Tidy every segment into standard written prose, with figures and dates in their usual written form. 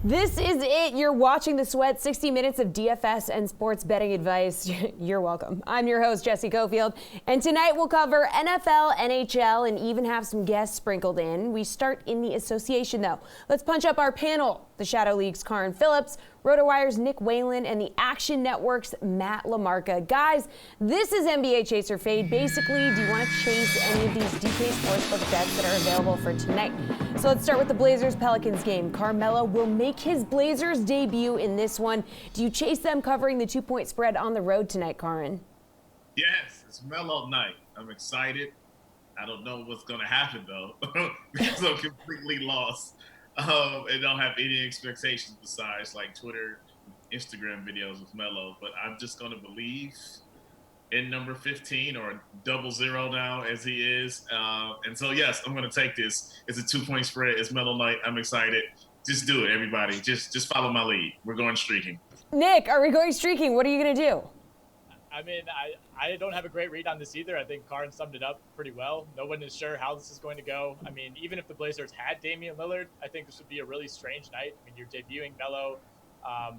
This is it. You're watching The Sweat, 60 minutes of DFS and sports betting advice. You're welcome. I'm your host, Jessie Coffield, and tonight we'll cover NFL, NHL, and even have some guests sprinkled in. We start in the association, though. Let's punch up our panel. The Shadow League's Karin Phillips, RotoWire's Nick Whalen, and the Action Network's Matt LaMarca. Guys, this is NBA Chase or Fade. Basically, do you want to chase any of these DK Sportsbook bets that are available for tonight? So let's start with the Blazers-Pelicans game. Carmelo will make his Blazers debut in this one. Do you chase them covering the 2-point spread on the road tonight, Karin? Yes, it's Melo night. I'm excited. I don't know what's going to happen, though, because I'm completely lost. And don't have any expectations besides like Twitter, Instagram videos with Melo. But I'm just going to believe in number 15 or 00 now as he is. And so, yes, I'm going to take this. It's a 2-point spread. It's Melo night. I'm excited. Just do it, everybody. Just follow my lead. We're going streaking. Nick, are we going streaking? What are you going to do? I mean, I don't have a great read on this either. I think Karin summed it up pretty well. No one is sure how this is going to go. I mean, even if the Blazers had Damian Lillard, I think this would be a really strange night. I mean, you're debuting Melo,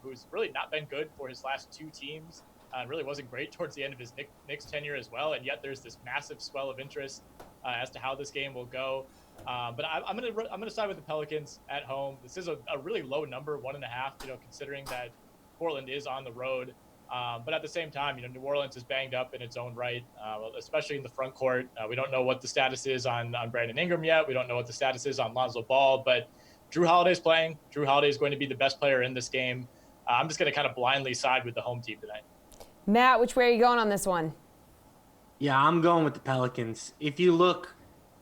who's really not been good for his last two teams. Really wasn't great towards the end of his Knicks tenure as well. And yet there's this massive swell of interest as to how this game will go. But I'm gonna side with the Pelicans at home. This is a really low number, 1.5. Considering that Portland is on the road. But at the same time, New Orleans is banged up in its own right, especially in the front court. We don't know what the status is on Brandon Ingram yet. We don't know what the status is on Lonzo Ball, but Drew Holiday's playing. Drew Holiday is going to be the best player in this game. I'm just going to kind of blindly side with the home team tonight. Matt, which way are you going on this one? Yeah, I'm going with the Pelicans. If you look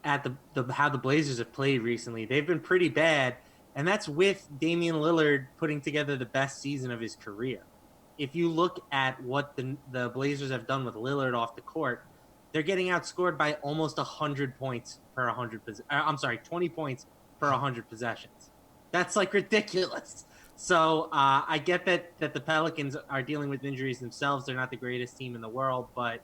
at how the Blazers have played recently, they've been pretty bad, and that's with Damian Lillard putting together the best season of his career. If you look at what the Blazers have done with Lillard off the court, they're getting outscored by almost 100 points per 20 points per 100 possessions. That's like ridiculous. So I get that the Pelicans are dealing with injuries themselves. They're not the greatest team in the world, but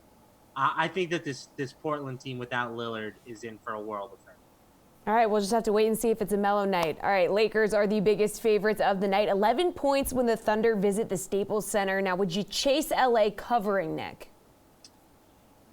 I think that this Portland team without Lillard is in for a world of hurt. All right, we'll just have to wait and see if it's a Melo night. All right, Lakers are the biggest favorites of the night. 11 points when the Thunder visit the Staples Center. Now, would you chase LA covering, Nick?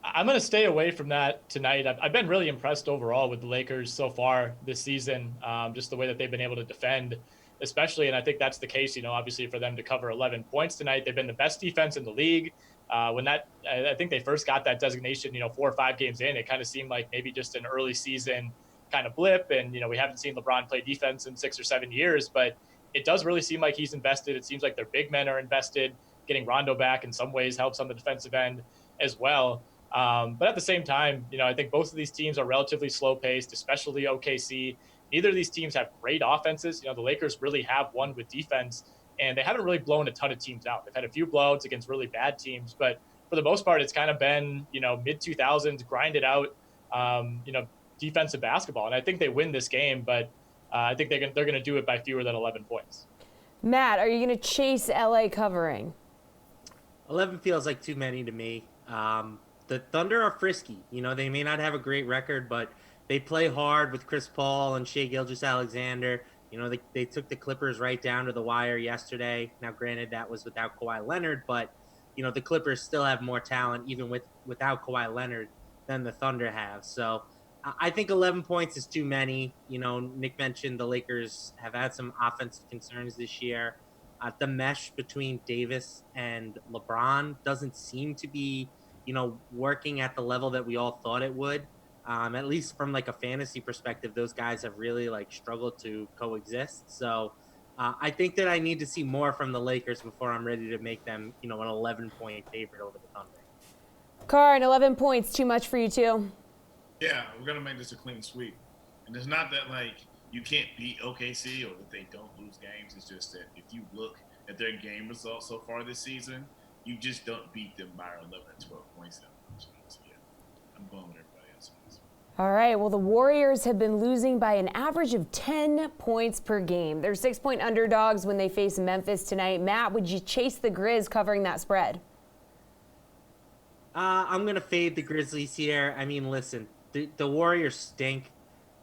I'm going to stay away from that tonight. I've been really impressed overall with the Lakers so far this season, just the way that they've been able to defend, especially, and I think that's the case, obviously for them to cover 11 points tonight. They've been the best defense in the league. I think they first got that designation, 4 or 5 games in, it kind of seemed like maybe just an early season kind of blip. And, we haven't seen LeBron play defense in 6 or 7 years, but it does really seem like he's invested. It seems like their big men are invested. Getting Rondo back in some ways helps on the defensive end as well. But at the same time, I think both of these teams are relatively slow paced, especially OKC. Neither of these teams have great offenses. The Lakers really have won with defense, and they haven't really blown a ton of teams out. They've had a few blowouts against really bad teams, but for the most part, it's kind of been, mid 2000s, grinded out, defensive basketball. And I think they win this game, but I think they're going to do it by fewer than 11 points. Matt, are you going to chase LA covering? 11 feels like too many to me. The Thunder are frisky. They may not have a great record, but they play hard with Chris Paul and Shai Gilgeous-Alexander. They took the Clippers right down to the wire yesterday. Now, granted, that was without Kawhi Leonard, but, the Clippers still have more talent, even without Kawhi Leonard, than the Thunder have. So I think 11 points is too many. Nick mentioned the Lakers have had some offensive concerns this year. The mesh between Davis and LeBron doesn't seem to be, working at the level that we all thought it would. At least from like a fantasy perspective, those guys have really struggled to coexist. So I think that I need to see more from the Lakers before I'm ready to make them, an 11-point favorite over the Thunder. Karin, 11 points, too much for you too? Yeah, we're going to make this a clean sweep. And it's not that, you can't beat OKC or that they don't lose games. It's just that if you look at their game results so far this season, you just don't beat them by 11 or 12 points that much. So, yeah, I'm going with everybody else on this one. All right, well, the Warriors have been losing by an average of 10 points per game. They're 6-point underdogs when they face Memphis tonight. Matt, would you chase the Grizz covering that spread? I'm going to fade the Grizzlies here. I mean, listen, the Warriors stink.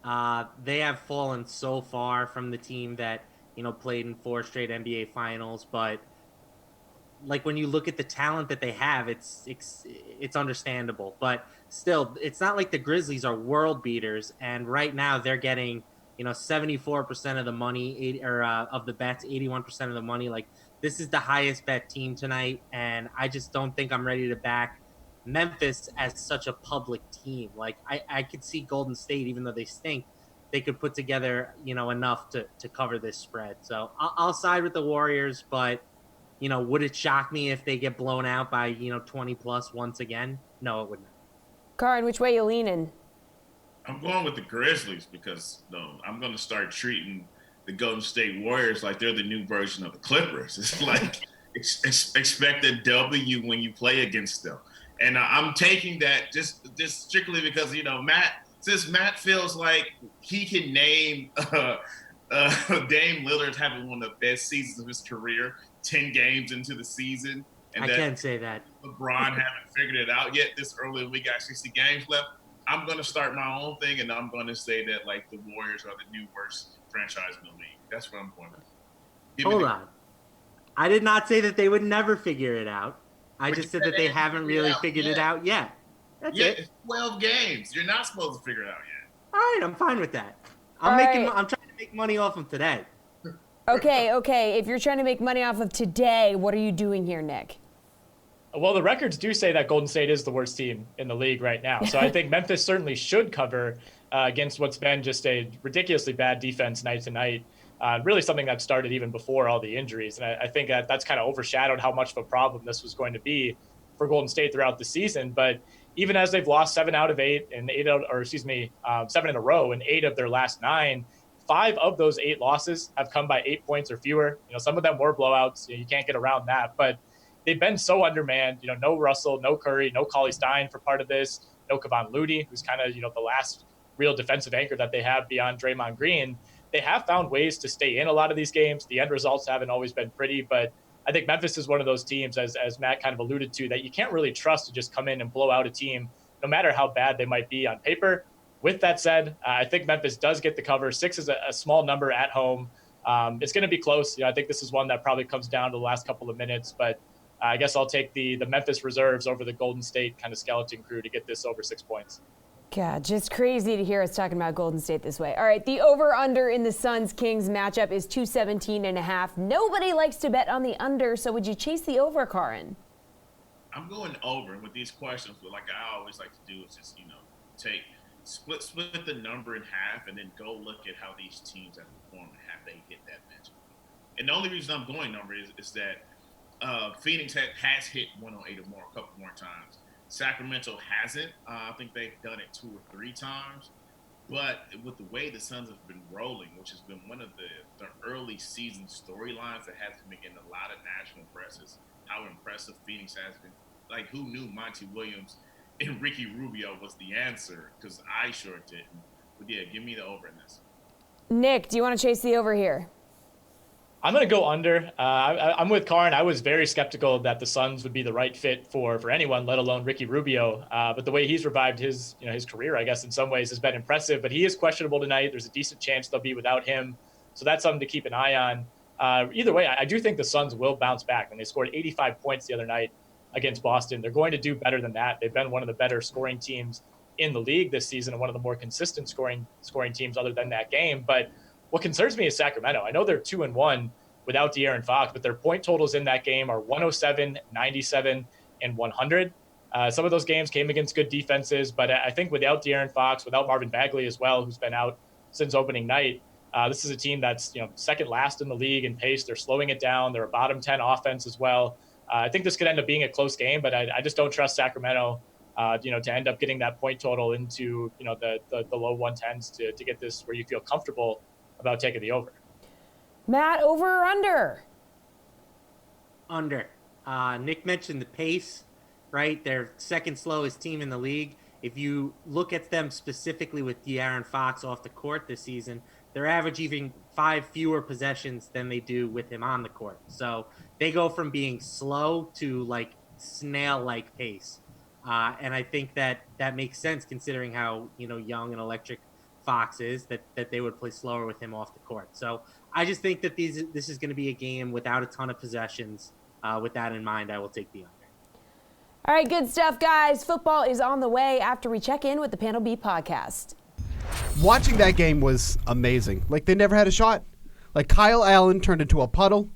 They have fallen so far from the team that played in 4 straight NBA finals, but like when you look at the talent that they have, it's understandable. But still, it's not like the Grizzlies are world beaters, and right now they're getting 74% of the money, of the bets, 81% of the money. Like, this is the highest bet team tonight, and I just don't think I'm ready to back Memphis as such a public team. Like, I could see Golden State, even though they stink, they could put together enough to cover this spread. So I'll side with the Warriors, but would it shock me if they get blown out by 20 plus once again? No, it would not. Karin, which way you leaning? I'm going with the Grizzlies because I'm going to start treating the Golden State Warriors like they're the new version of the Clippers. It's like expect a W when you play against them. And I'm taking that just strictly because, Matt feels like he can name Dame Lillard having one of the best seasons of his career, 10 games into the season. And I can't say that. LeBron haven't figured it out yet this early, and we got 60 games left. I'm going to start my own thing, and I'm going to say that, like, the Warriors are the new worst franchise in the league. That's what I'm going to. Hold on. I did not say that they would never figure it out. I just said that they haven't really figured it out yet. That's it. It's 12 games. You're not supposed to figure it out yet. All right, I'm fine with that. I'm trying to make money off them today. Okay. If you're trying to make money off of today, what are you doing here, Nick? Well, the records do say that Golden State is the worst team in the league right now. So I think Memphis certainly should cover against what's been just a ridiculously bad defense night to night. Really something that started even before all the injuries. And I think that's kind of overshadowed how much of a problem this was going to be for Golden State throughout the season. But even as they've lost 7 out of 8 and 7 in a row in 8 of their last 9, 5 of those 8 losses have come by 8 points or fewer. Some of them were blowouts. You can't get around that. But they've been so undermanned. No Russell, no Curry, no Cauley Stein for part of this, no Kevon Looney, who's kind of the last real defensive anchor that they have beyond Draymond Green. They have found ways to stay in a lot of these games. The end results haven't always been pretty, but I think Memphis is one of those teams, as Matt kind of alluded to, that you can't really trust to just come in and blow out a team, no matter how bad they might be on paper. With that said, I think Memphis does get the cover. 6 is a small number at home. It's going to be close. I think this is one that probably comes down to the last couple of minutes, but I guess I'll take the Memphis reserves over the Golden State kind of skeleton crew to get this over 6 points. God, just crazy to hear us talking about Golden State this way. All right, the over-under in the Suns-Kings matchup is 217.5. Nobody likes to bet on the under, so would you chase the over, Karin? I'm going over with these questions, but like I always like to do is just, split the number in half and then go look at how these teams have performed and have they hit that matchup. And the only reason I'm going number is that Phoenix has hit 108 or more a couple more times. Sacramento hasn't. I think they've done it 2 or 3 times. But with the way the Suns have been rolling, which has been one of the early season storylines that has been getting a lot of national presses, how impressive Phoenix has been. Like, who knew Monty Williams and Ricky Rubio was the answer? Because I sure didn't. But yeah, give me the over in this. Nick, do you want to chase the over here? I'm going to go under. I'm with Karin. I was very skeptical that the Suns would be the right fit for anyone, let alone Ricky Rubio. But the way he's revived his career, I guess, in some ways has been impressive. But he is questionable tonight. There's a decent chance they'll be without him. So that's something to keep an eye on. Either way, I do think the Suns will bounce back. And they scored 85 points the other night against Boston. They're going to do better than that. They've been one of the better scoring teams in the league this season and one of the more consistent scoring teams other than that game. But what concerns me is Sacramento. I know they're 2-1 without De'Aaron Fox, but their point totals in that game are 107, 97, and 100. Some of those games came against good defenses, but I think without De'Aaron Fox, without Marvin Bagley as well, who's been out since opening night, this is a team that's second last in the league in pace. They're slowing it down. They're a bottom 10 offense as well. I think this could end up being a close game, but I just don't trust Sacramento, to end up getting that point total into the low 110s to get this where you feel comfortable about taking the over. Matt, over or under? Under. Nick mentioned the pace, right? They're second slowest team in the league. If you look at them specifically with De'Aaron Fox off the court this season, they're averaging 5 fewer possessions than they do with him on the court. So they go from being slow to like snail-like pace. And I think that makes sense considering how, young and electric Fox is, that they would play slower with him off the court. So I just think that this is going to be a game without a ton of possessions. With that in mind, I will take the under. All right, good stuff, guys. Football is on the way after we check in with the Panel B podcast. Watching that game was amazing. Like, they never had a shot. Like, Kyle Allen turned into a puddle.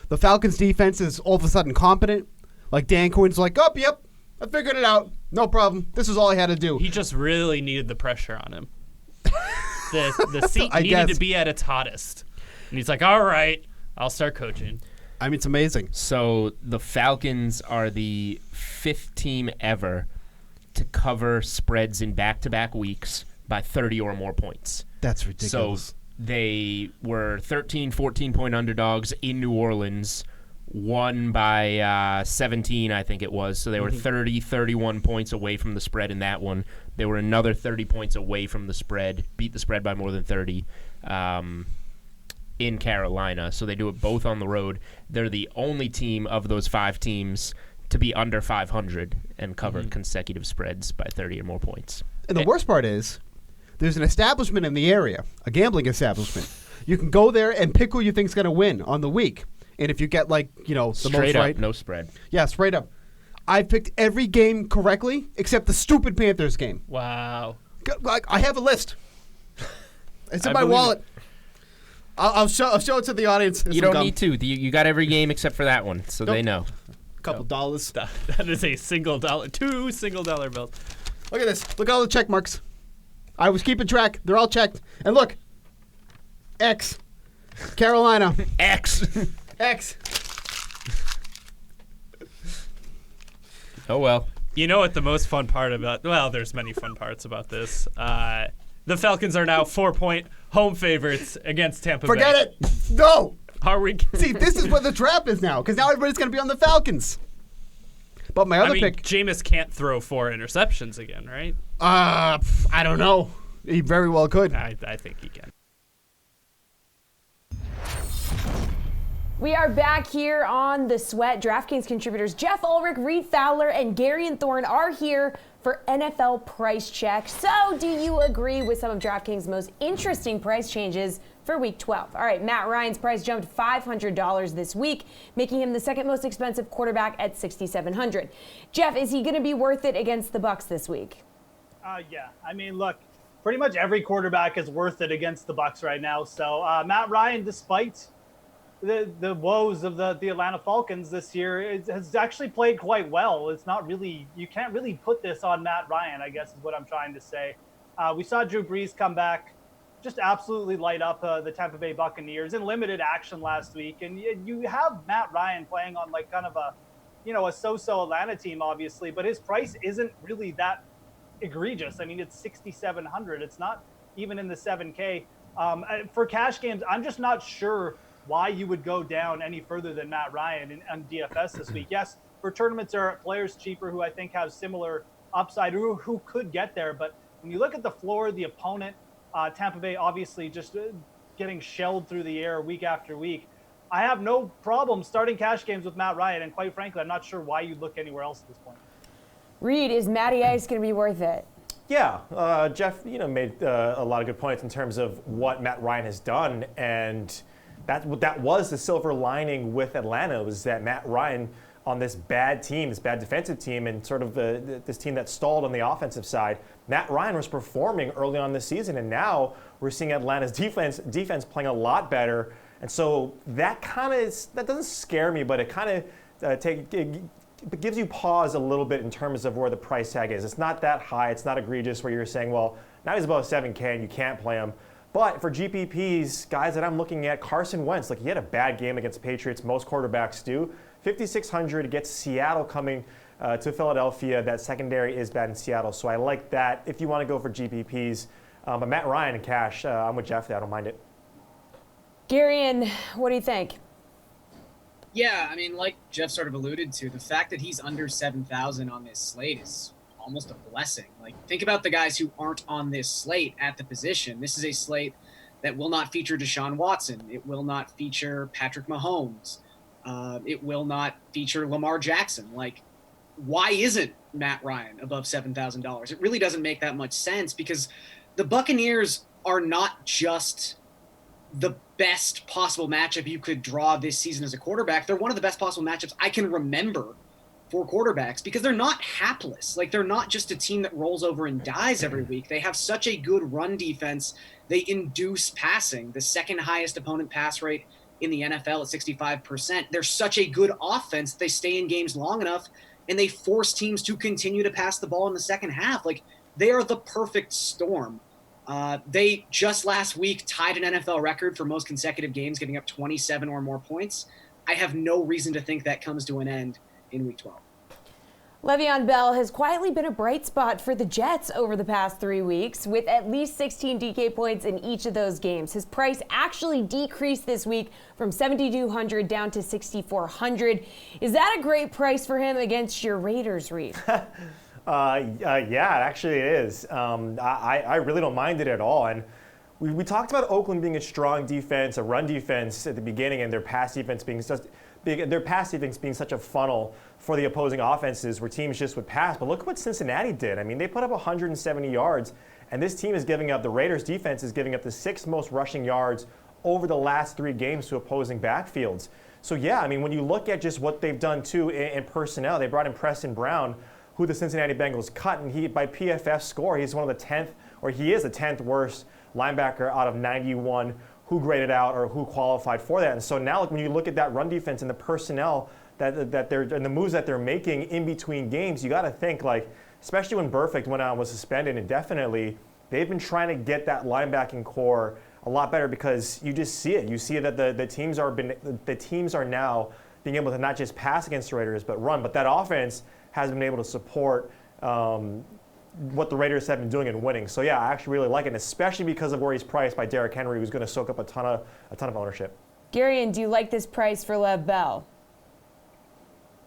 The Falcons' defense is all of a sudden competent. Like, Dan Quinn's like, oh, yep, I figured it out. No problem. This is all I had to do. He just really needed the pressure on him. The seat needed to be at its hottest. And he's like, all right, I'll start coaching. I mean, it's amazing. So the Falcons are the 5th team ever to cover spreads in back-to-back weeks by 30 or more points. That's ridiculous. So they were 13, 14-point underdogs in New Orleans, won by 17, I think it was. So they were 30, 31 points away from the spread in that one. They were another 30 points away from the spread, beat the spread by more than 30 in Carolina. So they do it both on the road. They're the only team of those 5 teams to be under 500 and cover consecutive spreads by 30 or more points. And the worst part is, there's an establishment in the area, a gambling establishment. You can go there and pick who you think's going to win on the week. And if you get, like, the straight most up, right. no spread. Yeah, straight up. I picked every game correctly except the stupid Panthers game. Wow. I have a list. It's in my wallet. I'll show it to the audience. You don't need to. You got every game except for that one, so they know. Couple dollars. That is a $2 $1 bills. Look at this. Look at all the check marks. I was keeping track. They're all checked. And look. X. Carolina. X. X. Oh, well. You know what the most fun part about, well, there's many fun parts about this. The Falcons are now 4-point home favorites against Tampa Bay. Forget it. No. Are we? See, this is what the trap is now, because now everybody's going to be on the Falcons. But my other pick. Jameis can't throw 4 interceptions again, right? I don't know. He very well could. I think he can. We are back here on The Sweat. DraftKings contributors Jeff Ulrich, Reed Fowler, and Gary Thorne are here for NFL price check. So, do you agree with some of DraftKings' most interesting price changes for Week 12? All right, Matt Ryan's price jumped $500 this week, making him the second most expensive quarterback at $6,700. Jeff, is he going to be worth it against the Bucs this week? Yeah. I mean, look, pretty much every quarterback is worth it against the Bucs right now. So, Matt Ryan, despite the woes of the Atlanta Falcons this year, has actually played quite well. It's not really, you can't really put this on Matt Ryan, I guess is what I'm trying to say. We saw Drew Brees come back, just absolutely light up the Tampa Bay Buccaneers in limited action last week. And you have Matt Ryan playing on like kind of a so-so Atlanta team, obviously, but his price isn't really that egregious. I mean, it's $6,700. It's not even in the 7K. For cash games, I'm just not sure why you would go down any further than Matt Ryan on DFS this week. Yes, for tournaments, there are players cheaper who I think have similar upside who could get there. But when you look at the floor, the opponent, Tampa Bay obviously just getting shelled through the air week after week. I have no problem starting cash games with Matt Ryan. And quite frankly, I'm not sure why you'd look anywhere else at this point. Reed, is Matty Ice going to be worth it? Yeah, Jeff, made a lot of good points in terms of what Matt Ryan has done, and that was the silver lining with Atlanta, was that Matt Ryan on this bad team, this bad defensive team, and sort of this team that stalled on the offensive side. Matt Ryan was performing early on this season, and now we're seeing Atlanta's defense playing a lot better, and so that doesn't scare me, but it kind of it gives you pause a little bit in terms of where the price tag is. It's not that high. It's not egregious where you're saying, well, now he's above 7K and you can't play him. But for GPPs, guys that I'm looking at, Carson Wentz, he had a bad game against the Patriots. Most quarterbacks do. 5,600 against Seattle coming to Philadelphia. That secondary is bad in Seattle, so I like that if you want to go for GPPs. But Matt Ryan and cash, I'm with Jeff there. I don't mind it. Gary, what do you think? Yeah, I mean, like Jeff sort of alluded to, the fact that he's under 7,000 on this slate is almost a blessing. Think about the guys who aren't on this slate at the position. This is a slate that will not feature Deshaun Watson. It will not feature Patrick Mahomes. It will not feature Lamar Jackson. Why isn't Matt Ryan above $7,000? It really doesn't make that much sense because the Buccaneers are not just the best possible matchup you could draw this season as a quarterback. They're one of the best possible matchups I can remember for quarterbacks because they're not hapless. Like, they're not just a team that rolls over and dies every week. They have such a good run defense. They induce passing, the second highest opponent pass rate in the NFL at 65%. They're such a good offense. They stay in games long enough and they force teams to continue to pass the ball in the second half. Like, they are the perfect storm. They just last week tied an NFL record for most consecutive games, giving up 27 or more points. I have no reason to think that comes to an end in Week 12. Le'Veon Bell has quietly been a bright spot for the Jets over the past 3 weeks, with at least 16 DK points in each of those games. His price actually decreased this week from $7,200 down to $6,400. Is that a great price for him against your Raiders, Reed? Yeah, actually it is. I really don't mind it at all. And we talked about Oakland being a strong defense, a run defense at the beginning, and their pass defense being such a funnel for the opposing offenses where teams just would pass. But look what Cincinnati did. I mean, they put up 170 yards, and this team is giving up, the Raiders defense is giving up the 6th most rushing yards over the last 3 games to opposing backfields. So yeah, I mean, when you look at just what they've done too in personnel, they brought in Preston Brown, who the Cincinnati Bengals cut, and he, by PFF score, he's one of the 10th, or he is the 10th worst linebacker out of 91 who graded out or who qualified for that. And so now, like, when you look at that run defense and the personnel that they're and the moves that they're making in between games, you got to think, like, especially when Burfict was suspended indefinitely, they've been trying to get that linebacking core a lot better because you just see it. You see that the teams are now being able to not just pass against the Raiders but run. But that offense has been able to support what the Raiders have been doing and winning. So yeah, I actually really like it, especially because of where he's priced by Derrick Henry, who's going to soak up a ton of ownership. Garion, do you like this price for Lev Bell?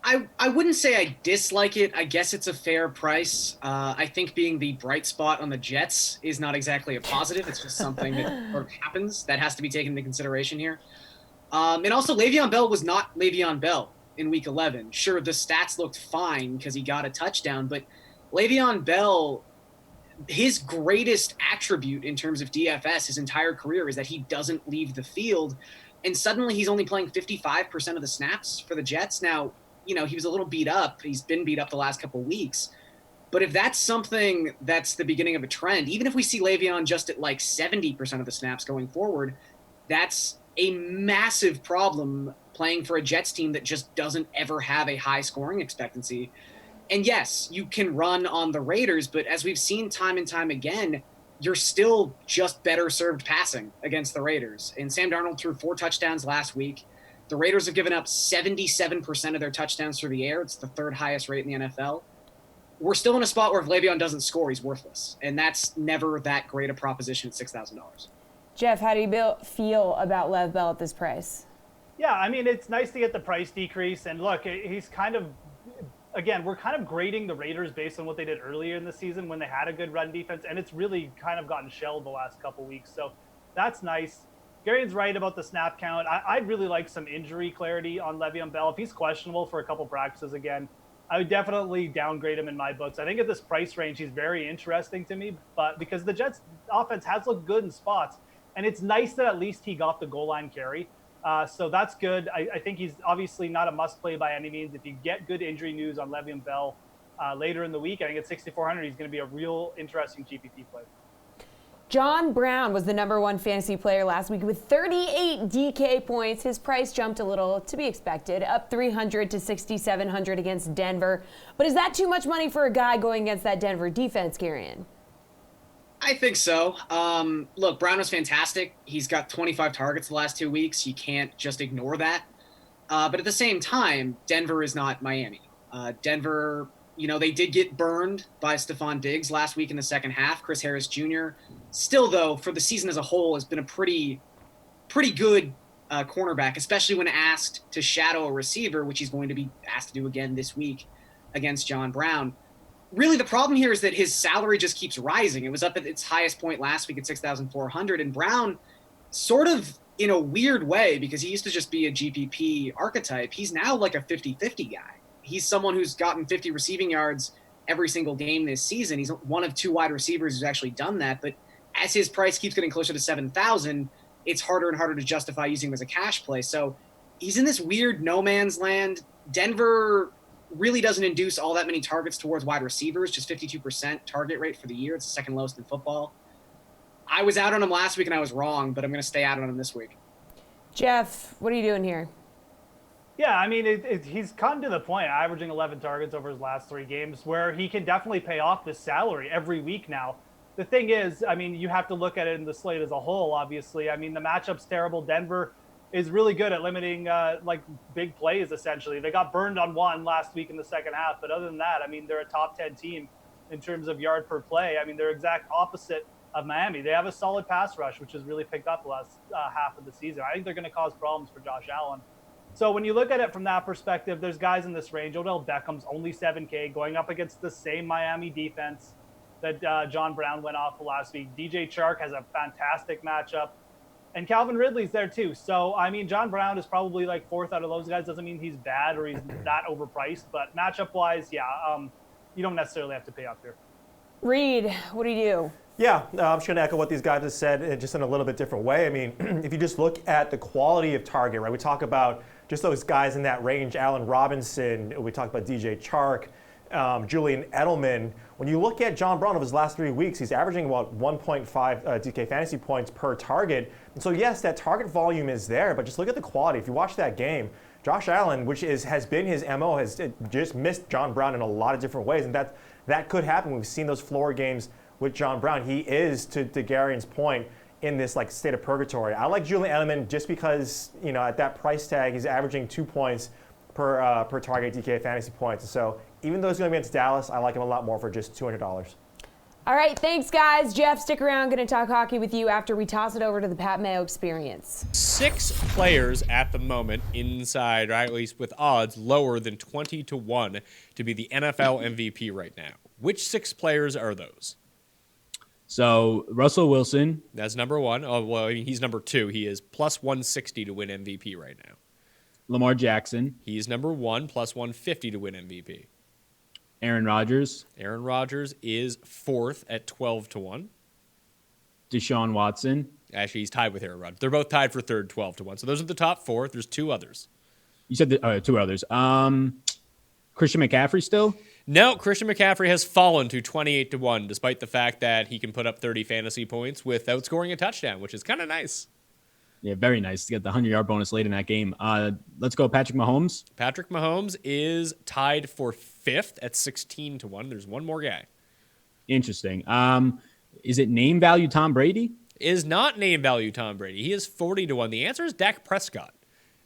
I wouldn't say I dislike it. I guess it's a fair price. I think being the bright spot on the Jets is not exactly a positive. It's just something that sort of happens that has to be taken into consideration here. And also, Le'Veon Bell was not Le'Veon Bell in Week 11. Sure, the stats looked fine because he got a touchdown, but Le'Veon Bell, his greatest attribute in terms of DFS his entire career is that he doesn't leave the field, and suddenly he's only playing 55% of the snaps for the Jets. Now, you know, he was a little beat up. He's been beat up the last couple of weeks. But if that's something that's the beginning of a trend, even if we see Le'Veon just at like 70% of the snaps going forward, that's a massive problem playing for a Jets team that just doesn't ever have a high scoring expectancy. And yes, you can run on the Raiders, but as we've seen time and time again, you're still just better served passing against the Raiders. And Sam Darnold threw 4 touchdowns last week. The Raiders have given up 77% of their touchdowns through the air. It's the 3rd highest rate in the NFL. We're still in a spot where if Le'Veon doesn't score, he's worthless. And that's never that great a proposition at $6,000. Jeff, how do you feel about Lev Bell at this price? Yeah, I mean, it's nice to get the price decrease. And look, he's kind of, again, we're kind of grading the Raiders based on what they did earlier in the season when they had a good run defense. And it's really kind of gotten shelled the last couple weeks. So that's nice. Garion's right about the snap count. I'd really like some injury clarity on Le'Veon Bell. If he's questionable for a couple practices again, I would definitely downgrade him in my books. I think at this price range, he's very interesting to me, but because the Jets offense has looked good in spots, and it's nice that at least he got the goal line carry. So that's good. I think he's obviously not a must play by any means. If you get good injury news on Le'Veon Bell later in the week, I think at $6,400, he's going to be a real interesting GPP play. John Brown was the #1 fantasy player last week with 38 DK points. His price jumped a little, to be expected, up $300 to $6,700 against Denver. But is that too much money for a guy going against that Denver defense, Garion? I think so. Look, Brown was fantastic. He's got 25 targets the last 2 weeks. You can't just ignore that. But at the same time, Denver is not Miami. Denver, you know, they did get burned by Stephon Diggs last week in the second half. Chris Harris Jr. Still, though, for the season as a whole, has been a pretty good cornerback, especially when asked to shadow a receiver, which he's going to be asked to do again this week against John Brown. Really, the problem here is that his salary just keeps rising. It was up at its highest point last week at $6,400, and Brown, sort of in a weird way, because he used to just be a GPP archetype, he's now like a 50-50 guy. He's someone who's gotten 50 receiving yards every single game this season. He's one of 2 wide receivers who's actually done that, but as his price keeps getting closer to 7,000, it's harder and harder to justify using him as a cash play. So he's in this weird no man's land. Denver really doesn't induce all that many targets towards wide receivers, just 52% target rate for the year. It's the second lowest in football. I was out on him last week and I was wrong, but I'm going to stay out on him this week. Jeff, what are you doing here? Yeah, I mean, he's come to the point, averaging 11 targets over his last 3 games, where he can definitely pay off this salary every week now. The thing is, I mean, you have to look at it in the slate as a whole, obviously. I mean, the matchup's terrible. Denver is really good at limiting, big plays, essentially. They got burned on one last week in the second half, but other than that, I mean, they're a top 10 team in terms of yard per play. I mean, they're exact opposite of Miami. They have a solid pass rush, which has really picked up the last half of the season. I think they're going to cause problems for Josh Allen. So when you look at it from that perspective, there's guys in this range. Odell Beckham's only 7K, going up against the same Miami defense that John Brown went off last week. DJ Chark has a fantastic matchup. And Calvin Ridley's there too. So, I mean, John Brown is probably like 4th out of those guys. Doesn't mean he's bad or he's that overpriced. But matchup-wise, you don't necessarily have to pay up here. Reed, what do you do? Yeah, I'm just going to echo what these guys have said, just in a little bit different way. I mean, if you just look at the quality of target, right? We talk about just those guys in that range, Allen Robinson, we talked about DJ Chark, Julian Edelman. When you look at John Brown over his last 3 weeks, he's averaging about 1.5 DK fantasy points per target. And so yes, that target volume is there, but just look at the quality. If you watch that game, Josh Allen, which has been his MO, has just missed John Brown in a lot of different ways. And that could happen. We've seen those floor games with John Brown. He is, to Garian's point, in this like state of purgatory. I like Julian Edelman just because, at that price tag, he's averaging 2 points per target DK fantasy points. So even though he's going to be against Dallas, I like him a lot more for just $200. All right, thanks, guys. Jeff, stick around. Going to talk hockey with you after we toss it over to the Pat Mayo Experience. 6 players at the moment inside, or at least with odds lower than 20-1 to be the NFL MVP right now. Which 6 players are those? So Russell Wilson. That's number 1. Oh, well, I mean, he's number 2. He is plus 160 to win MVP right now. Lamar Jackson. He's number 1, plus 150 to win MVP. Aaron Rodgers. Aaron Rodgers is 4th at 12-1. Deshaun Watson. Actually, he's tied with Aaron Rodgers. They're both tied for 3rd, 12-1. So those are the top 4. There's 2 others. You said 2 others. Christian McCaffrey still? No, Christian McCaffrey has fallen to 28-1, despite the fact that he can put up 30 fantasy points without scoring a touchdown, which is kind of nice. Yeah, very nice to get the 100-yard bonus late in that game. Let's go Patrick Mahomes. Patrick Mahomes is tied for 5th at 16-1. There's one more guy. Interesting. Is it name value Tom Brady? Is not name value Tom Brady. He is 40-1. The answer is Dak Prescott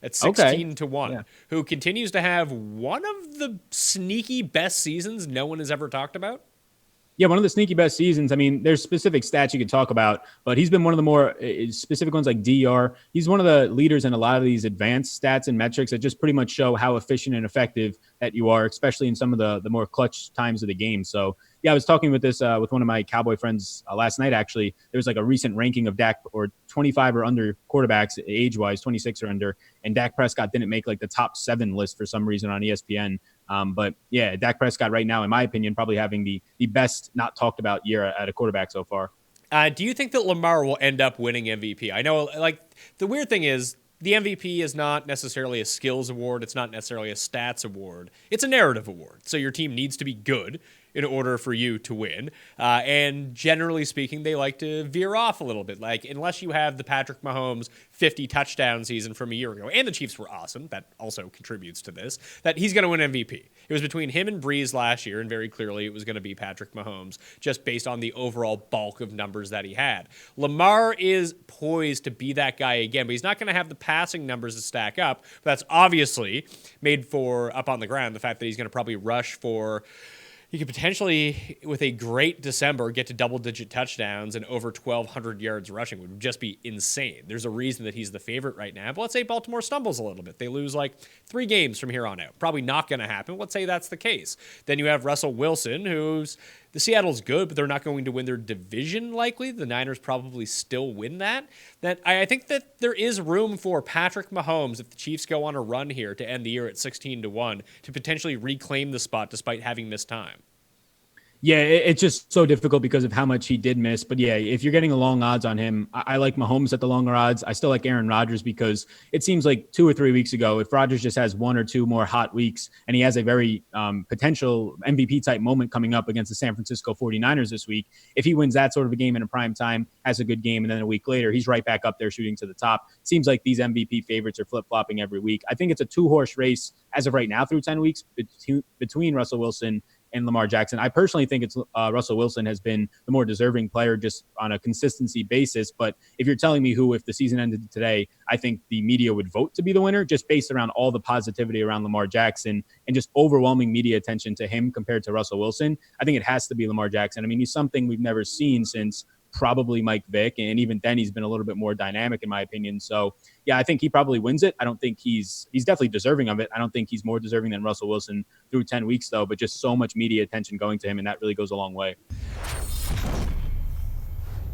at 16-1, who continues to have one of the sneaky best seasons no one has ever talked about. Yeah, one of the sneaky best seasons. I mean, there's specific stats you could talk about, but he's been one of the more specific ones like DR. He's one of the leaders in a lot of these advanced stats and metrics that just pretty much show how efficient and effective that you are, especially in some of the more clutch times of the game. So, yeah, I was talking with this with one of my Cowboy friends last night, actually. There was like a recent ranking of Dak or 25 or under quarterbacks age-wise, 26 or under, and Dak Prescott didn't make like the top 7 list for some reason on ESPN. But yeah, Dak Prescott right now, in my opinion, probably having the best not talked about year at a quarterback so far. Do you think that Lamar will end up winning MVP? I know, like, the weird thing is the MVP is not necessarily a skills award. It's not necessarily a stats award. It's a narrative award. So your team needs to be good in order for you to win. And generally speaking, they like to veer off a little bit. Like, unless you have the Patrick Mahomes 50 touchdown season from a year ago, and the Chiefs were awesome, that also contributes to this, that he's going to win MVP. It was between him and Breeze last year, and very clearly it was going to be Patrick Mahomes, just based on the overall bulk of numbers that he had. Lamar is poised to be that guy again, but he's not going to have the passing numbers to stack up. But that's obviously made for, up on the ground, the fact that he's going to probably rush for... He could potentially, with a great December, get to double-digit touchdowns and over 1,200 yards rushing. Would just be insane. There's a reason that he's the favorite right now. But let's say Baltimore stumbles a little bit. They lose like 3 games from here on out. Probably not going to happen. Let's say that's the case. Then you have Russell Wilson, who's... The Seattle's good, but they're not going to win their division likely. The Niners probably still win that. I think that there is room for Patrick Mahomes, if the Chiefs go on a run here to end the year at 16-1, to potentially reclaim the spot despite having missed time. Yeah, it's just so difficult because of how much he did miss. But yeah, if you're getting the long odds on him, I like Mahomes at the longer odds. I still like Aaron Rodgers because it seems like 2 or 3 weeks ago, if Rodgers just has 1 or 2 more hot weeks and he has a very potential MVP type moment coming up against the San Francisco 49ers this week, if he wins that sort of a game in a prime time, has a good game, and then a week later, he's right back up there shooting to the top. Seems like these MVP favorites are flip-flopping every week. I think it's a 2-horse race as of right now through 10 weeks between Russell Wilson and Lamar Jackson. I personally think it's Russell Wilson has been the more deserving player just on a consistency basis. But if you're telling me who, if the season ended today, I think the media would vote to be the winner just based around all the positivity around Lamar Jackson and just overwhelming media attention to him compared to Russell Wilson, I think it has to be Lamar Jackson. I mean, he's something we've never seen since probably Mike Vick. And even then he's been a little bit more dynamic in my opinion. So yeah, I think he probably wins it. I don't think he's definitely deserving of it. I don't think he's more deserving than Russell Wilson through 10 weeks though, but just so much media attention going to him. And that really goes a long way.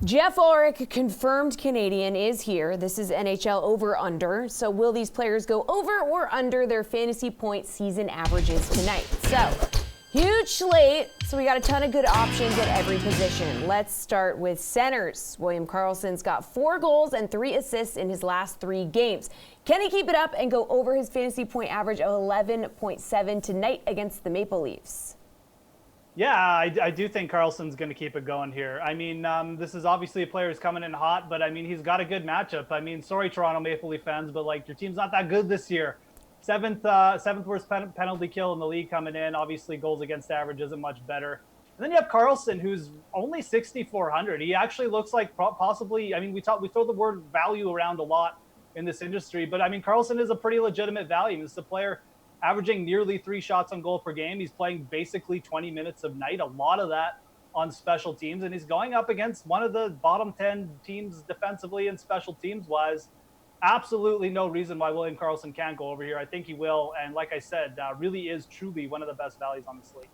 Jeff Ulrich, confirmed Canadian, is here. This is NHL over-under. So will these players go over or under their fantasy point season averages tonight? So huge slate, so we got a ton of good options at every position. Let's start with centers. William Karlsson's got 4 goals and 3 assists in his last 3 games. Can he keep it up and go over his fantasy point average of 11.7 tonight against the Maple Leafs? Yeah, I do think Karlsson's going to keep it going here. I mean, this is obviously a player who's coming in hot, but I mean, he's got a good matchup. I mean, sorry, Toronto Maple Leaf fans, but like your team's not that good this year. Seventh worst penalty kill in the league coming in. Obviously, goals against average isn't much better. And then you have Karlsson, who's only 6,400. He actually looks like possibly. I mean, we throw the word value around a lot in this industry, but I mean, Karlsson is a pretty legitimate value. He's a player averaging nearly 3 shots on goal per game. He's playing basically 20 minutes of night, a lot of that on special teams, and he's going up against one of the bottom 10 teams defensively and special teams wise. Absolutely no reason why William Karlsson can't go over here. I think he will. And like I said, really is truly one of the best values on the slate.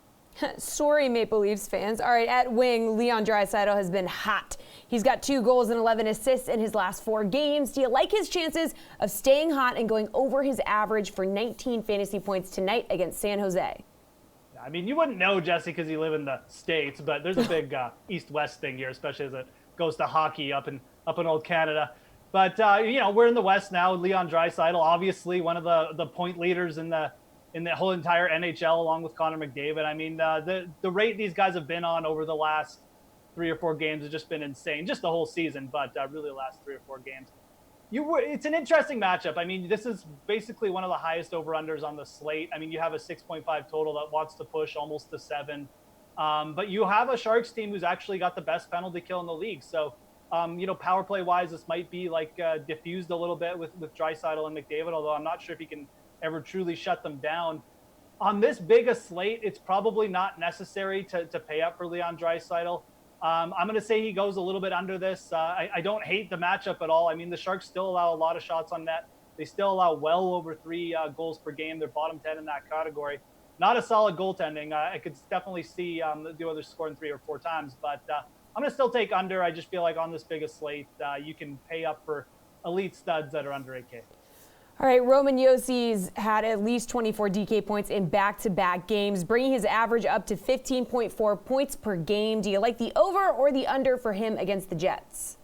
Sorry, Maple Leafs fans. All right, at wing, Leon Draisaitl has been hot. He's got 2 goals and 11 assists in his last 4 games. Do you like his chances of staying hot and going over his average for 19 fantasy points tonight against San Jose? I mean, you wouldn't know, Jesse, because you live in the States, but there's a big East-West thing here, especially as it goes to hockey up in old Canada. But, we're in the West now. Leon Draisaitl, obviously one of the point leaders in the whole entire NHL, along with Connor McDavid. I mean, the rate these guys have been on over the last 3 or 4 games has just been insane, just the whole season, but really the last 3 or 4 games. It's an interesting matchup. I mean, this is basically one of the highest over-unders on the slate. I mean, you have a 6.5 total that wants to push almost to 7. But you have a Sharks team who's actually got the best penalty kill in the league. So, power play wise, this might be like diffused a little bit with Draisaitl and McDavid, although I'm not sure if he can ever truly shut them down. On this big a slate, it's probably not necessary to pay up for Leon Draisaitl. I'm going to say he goes a little bit under this. I don't hate the matchup at all. I mean, the Sharks still allow a lot of shots on net. They still allow well over 3 goals per game. They're bottom 10 in that category. Not a solid goaltending. I could definitely see the others scoring 3 or 4 times, but I'm going to still take under. I just feel like on this big a slate, you can pay up for elite studs that are under 8K. All right, Roman Jossi's had at least 24 DK points in back-to-back games, bringing his average up to 15.4 points per game. Do you like the over or the under for him against the Jets?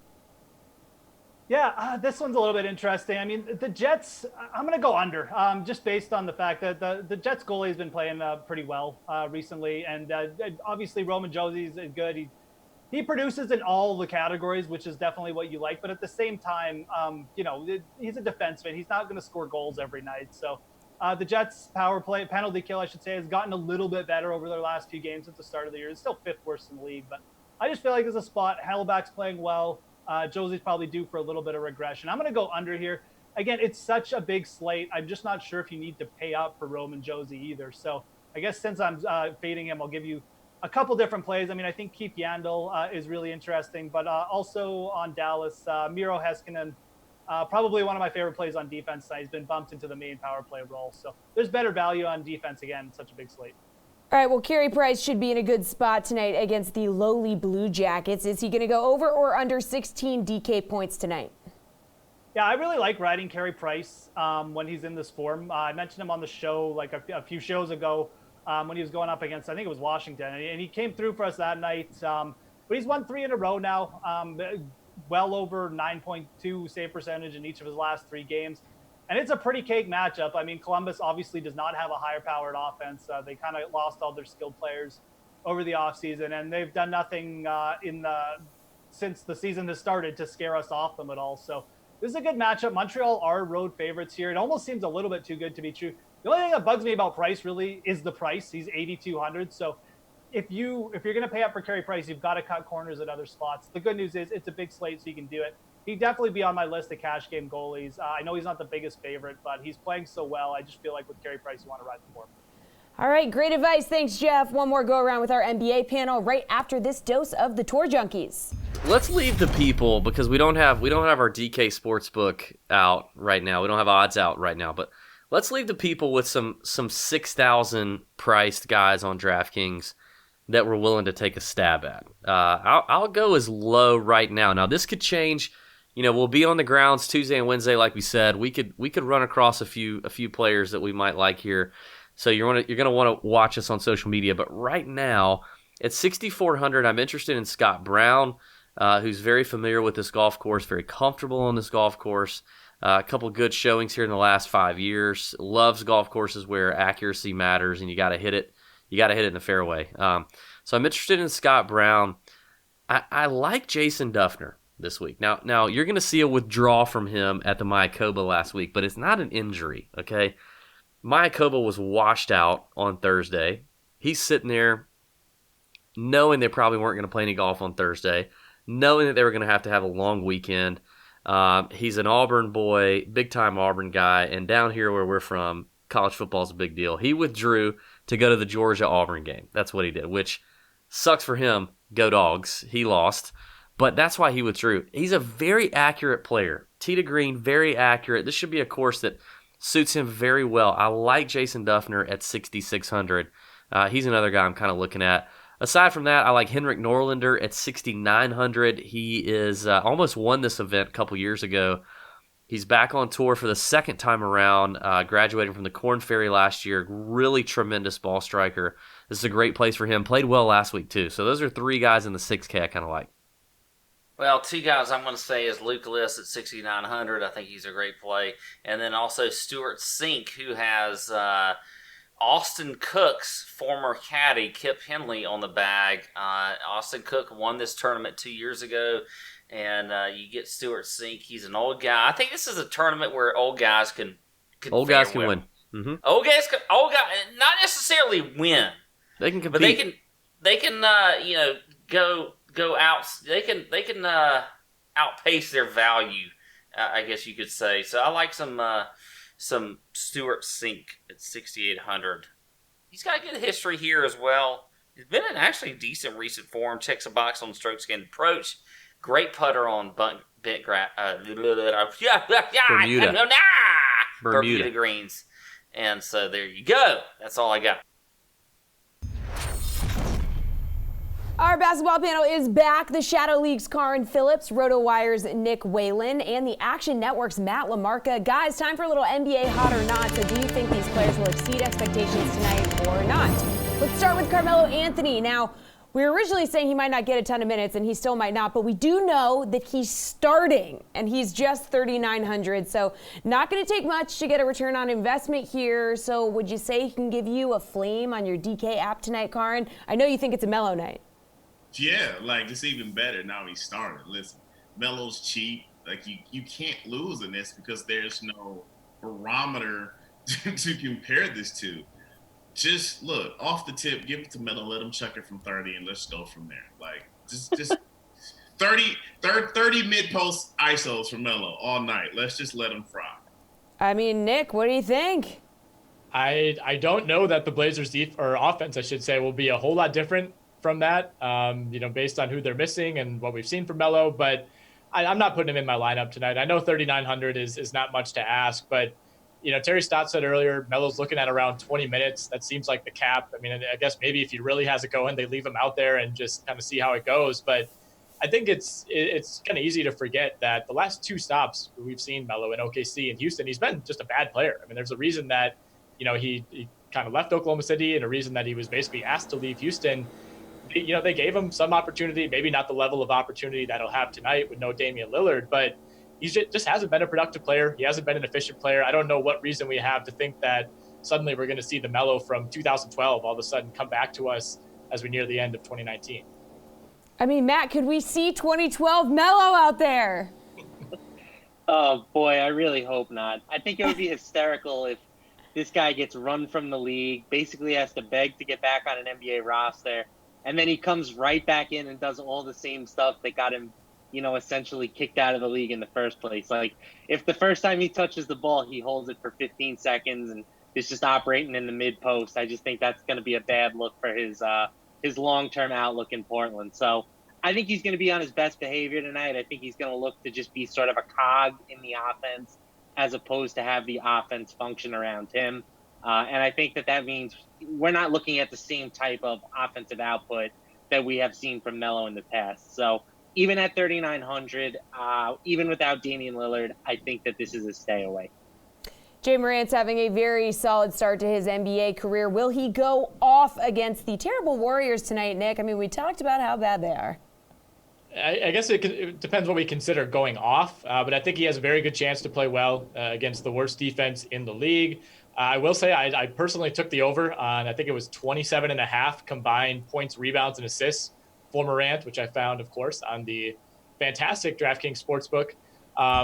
Yeah, this one's a little bit interesting. I mean, the Jets, I'm going to go under, just based on the fact that the Jets goalie has been playing pretty well recently. And obviously, Roman Josi is good. He produces in all the categories, which is definitely what you like. But at the same time, he's a defenseman. He's not going to score goals every night. So the Jets' power play, penalty kill, I should say, has gotten a little bit better over their last few games at the start of the year. It's still 5th worst in the league. But I just feel like there's a spot. Hellback's playing well. Josie's probably due for a little bit of regression. I'm going to go under here. Again, it's such a big slate. I'm just not sure if you need to pay up for Roman Josi either. So I guess since I'm fading him, I'll give you a couple different plays. I mean, I think Keith Yandel is really interesting, but also on Dallas, Miro Heiskanen, probably one of my favorite plays on defense. He's been bumped into the main power play role. So there's better value on defense again, such a big slate. All right, well, Carey Price should be in a good spot tonight against the lowly Blue Jackets. Is he going to go over or under 16 DK points tonight? Yeah, I really like riding Carey Price when he's in this form. I mentioned him on the show like a few shows ago. when he was going up against, I think it was Washington, and he came through for us that night. But he's won 3 in a row now, well over 9.2 save percentage in each of his last 3 games. And it's a pretty cake matchup. I mean, Columbus obviously does not have a higher-powered offense. They kind of lost all their skilled players over the offseason, and they've done nothing since the season has started to scare us off them at all. So this is a good matchup. Montreal are road favorites here. It almost seems a little bit too good to be true. The only thing that bugs me about Price really is the price. He's 8,200. So if you're going to pay up for Carey Price, you've got to cut corners at other spots. The good news is it's a big slate, so you can do it. He'd definitely be on my list of cash game goalies. I know he's not the biggest favorite, but he's playing so well. I just feel like with Carey Price, you want to ride the form. All right, great advice. Thanks, Jeff. One more go around with our NBA panel right after this dose of the Tour Junkies. Let's leave the people, because we don't have our DK Sportsbook out right now. We don't have odds out right now, but let's leave the people with some 6,000 priced guys on DraftKings that we're willing to take a stab at. I'll go as low right now. Now this could change. You know, we'll be on the grounds Tuesday and Wednesday, like we said. We could run across a few players that we might like here. So you're gonna want to watch us on social media. But right now at 6,400, I'm interested in Scott Brown, who's very familiar with this golf course, very comfortable on this golf course. A couple good showings here in the last 5 years. Loves golf courses where accuracy matters and you got to hit it. You got to hit it in the fairway. So I'm interested in Scott Brown. I like Jason Duffner this week. Now you're going to see a withdrawal from him at the Mayakoba last week, but it's not an injury, okay? Mayakoba was washed out on Thursday. He's sitting there knowing they probably weren't going to play any golf on Thursday, knowing that they were going to have a long weekend. He's an Auburn boy, big-time Auburn guy, and down here where we're from, college football is a big deal. He withdrew to go to the Georgia-Auburn game. That's what he did, which sucks for him. Go Dogs. He lost. But that's why he withdrew. He's a very accurate player. Tee to green, very accurate. This should be a course that suits him very well. I like Jason Duffner at 6,600. He's another guy I'm kind of looking at. Aside from that, I like Henrik Norlander at 6,900. He is almost won this event a couple years ago. He's back on tour for the second time around, graduating from the Korn Ferry last year. Really tremendous ball striker. This is a great place for him. Played well last week, too. So those are 3 guys in the 6K I kind of like. Well, 2 guys I'm going to say is Luke List at 6,900. I think he's a great play. And then also Stuart Sink, who has Austin Cook's former caddy, Kip Henley, on the bag. Austin Cook won this tournament 2 years ago. And you get Stuart Sink. He's an old guy. I think this is a tournament where old guys can win. Mm-hmm. Old guys, not necessarily win. They can compete. But they can go out. They can outpace their value. I guess you could say. So I like some Stuart Sink at 6,800. He's got a good history here as well. He's been in actually decent recent form. Checks a box on strokes gained approach. Great putter on Bermuda greens. And so there you go. That's all I got. Our basketball panel is back. The Shadow League's Karin Phillips, RotoWire's Nick Whalen, and the Action Network's Matt LaMarca. Guys, time for a little NBA hot or not. So do you think these players will exceed expectations tonight or not? Let's start with Carmelo Anthony. Now, we were originally saying he might not get a ton of minutes, and he still might not, but we do know that he's starting, and he's just 3,900, so not going to take much to get a return on investment here. So would you say he can give you a flame on your DK app tonight, Karin? I know you think it's a Melo night. Yeah, like it's even better now he's started. Listen, Melo's cheap. Like you can't lose in this because there's no barometer to compare this to. Just look, off the tip, give it to Melo, let him chuck it from 30, and let's go from there. Like, just 30 mid-post ISOs for Melo all night. Let's just let him fry. I mean, Nick, what do you think? I don't know that the Blazers' offense, I should say, will be a whole lot different from that, based on who they're missing and what we've seen from Melo. But I'm not putting him in my lineup tonight. I know 3,900 is not much to ask, but Terry Stott said earlier, Melo's looking at around 20 minutes. That seems like the cap. I mean, I guess maybe if he really has it going, they leave him out there and just kind of see how it goes. But I think it's kind of easy to forget that the last 2 stops we've seen Melo in OKC and Houston, he's been just a bad player. I mean, there's a reason that, he kind of left Oklahoma City and a reason that he was basically asked to leave Houston, they gave him some opportunity, maybe not the level of opportunity that he'll have tonight with no Damian Lillard, but he just hasn't been a productive player. He hasn't been an efficient player. I don't know what reason we have to think that suddenly we're going to see the Melo from 2012 all of a sudden come back to us as we near the end of 2019. I mean, Matt, could we see 2012 Melo out there? Oh, boy, I really hope not. I think it would be hysterical if this guy gets run from the league, basically has to beg to get back on an NBA roster, and then he comes right back in and does all the same stuff that got him, essentially kicked out of the league in the first place. Like, if the first time he touches the ball, he holds it for 15 seconds and is just operating in the mid-post, I just think that's going to be a bad look for his long-term outlook in Portland. So I think he's going to be on his best behavior tonight. I think he's going to look to just be sort of a cog in the offense as opposed to have the offense function around him. And I think that means we're not looking at the same type of offensive output that we have seen from Melo in the past. So even at 3,900, even without Damian Lillard, I think that this is a stay away. Jay Morant's having a very solid start to his NBA career. Will he go off against the terrible Warriors tonight, Nick? I mean, we talked about how bad they are. I guess it depends what we consider going off, but I think he has a very good chance to play well against the worst defense in the league. I will say I personally took the over on, I think it was 27.5 combined points, rebounds, and assists for Morant, which I found, of course, on the fantastic DraftKings Sportsbook.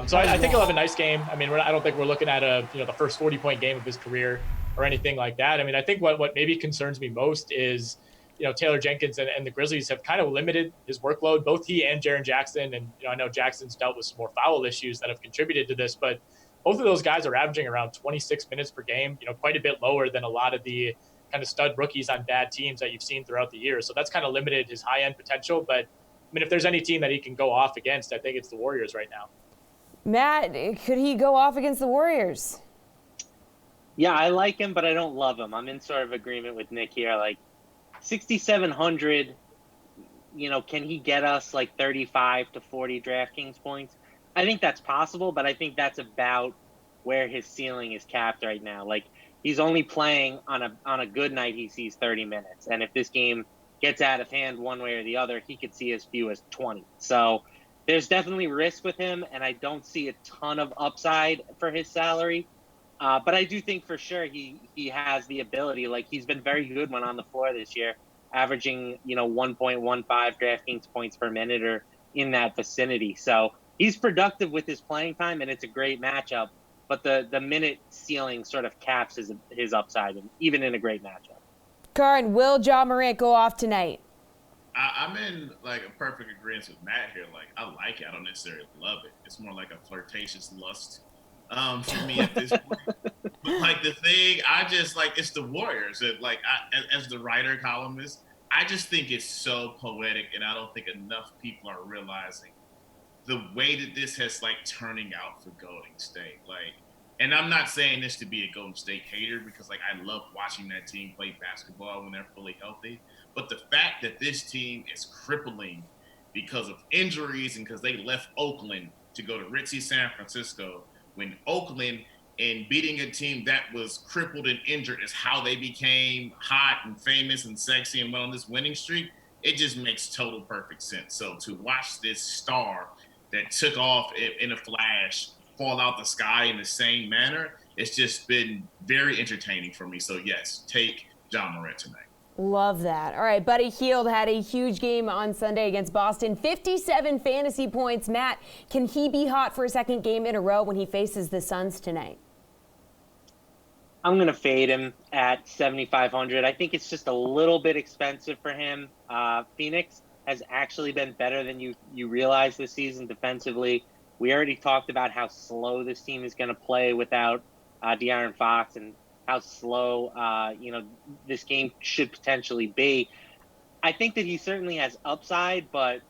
So I think he'll have a nice game. I mean, I don't think we're looking at the first 40-point game of his career or anything like that. I mean, I think what maybe concerns me most is, Taylor Jenkins and the Grizzlies have kind of limited his workload, both he and Jaren Jackson. And, I know Jackson's dealt with some more foul issues that have contributed to this, but both of those guys are averaging around 26 minutes per game, quite a bit lower than a lot of the kind of stud rookies on bad teams that you've seen throughout the year. So that's kind of limited his high-end potential. But, I mean, if there's any team that he can go off against, I think it's the Warriors right now. Matt, could he go off against the Warriors? Yeah, I like him, but I don't love him. I'm in sort of agreement with Nick here. Like, 6,700, can he get us like 35 to 40 DraftKings points? I think that's possible, but I think that's about where his ceiling is capped right now. Like, he's only playing on a good night, he sees 30 minutes. And if this game gets out of hand one way or the other, he could see as few as 20. So there's definitely risk with him, and I don't see a ton of upside for his salary. But I do think for sure he has the ability. Like, he's been very good when on the floor this year, averaging 1.15 DraftKings points per minute or in that vicinity. So he's productive with his playing time, and it's a great matchup. But the minute ceiling sort of caps his upside, and even in a great matchup. Karan, will Ja Morant go off tonight? I'm in like a perfect agreement with Matt here. Like, I like it. I don't necessarily love it. It's more like a flirtatious lust for me at this point. But like the thing, I just like, it's the Warriors. As the writer columnist, I just think it's so poetic, and I don't think enough people are realizing the way that this has like turning out for Golden State. Like, and I'm not saying this to be a Golden State hater, because like I love watching that team play basketball when they're fully healthy. But the fact that this team is crippling because of injuries and because they left Oakland to go to ritzy San Francisco, when Oakland and beating a team that was crippled and injured is how they became hot and famous and sexy and went on this winning streak, it just makes total perfect sense. So to watch this star that took off in a flash fall out the sky in the same manner, it's just been very entertaining for me. So yes, take Ja Morant tonight. Love that. All right, Buddy Hield had a huge game on Sunday against Boston. 57 fantasy points. Matt, can he be hot for a second game in a row when he faces the Suns tonight? I'm going to fade him at 7,500. I think it's just a little bit expensive for him. Phoenix has actually been better than you realize this season defensively. We already talked about how slow this team is going to play without De'Aaron Fox, and how slow, this game should potentially be. I think that he certainly has upside, but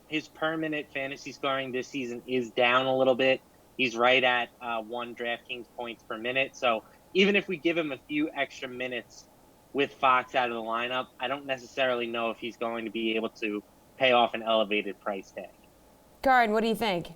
his per minute fantasy scoring this season is down a little bit. He's right at 1 DraftKings points per minute. So even if we give him a few extra minutes with Fox out of the lineup, I don't necessarily know if he's going to be able to pay off an elevated price tag. Karan, what do you think?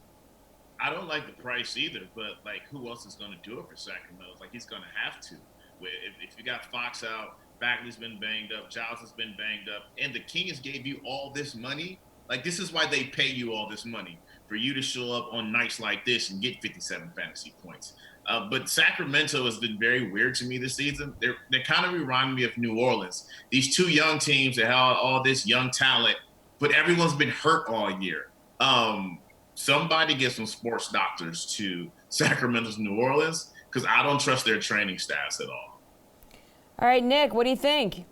I don't like the price either, but like, who else is going to do it for Sacramento? Like, he's going to have to. If you got Fox out, Bagley's been banged up, Giles has been banged up, and the Kings gave you all this money. Like, this is why they pay you all this money, for you to show up on nights like this and get 57 fantasy points. But Sacramento has been very weird to me this season. They kind of remind me of New Orleans. These two young teams that have all this young talent, but everyone's been hurt all year. Somebody get some sports doctors to Sacramento's New Orleans, because I don't trust their training staffs at all. All right, Nick, what do you think?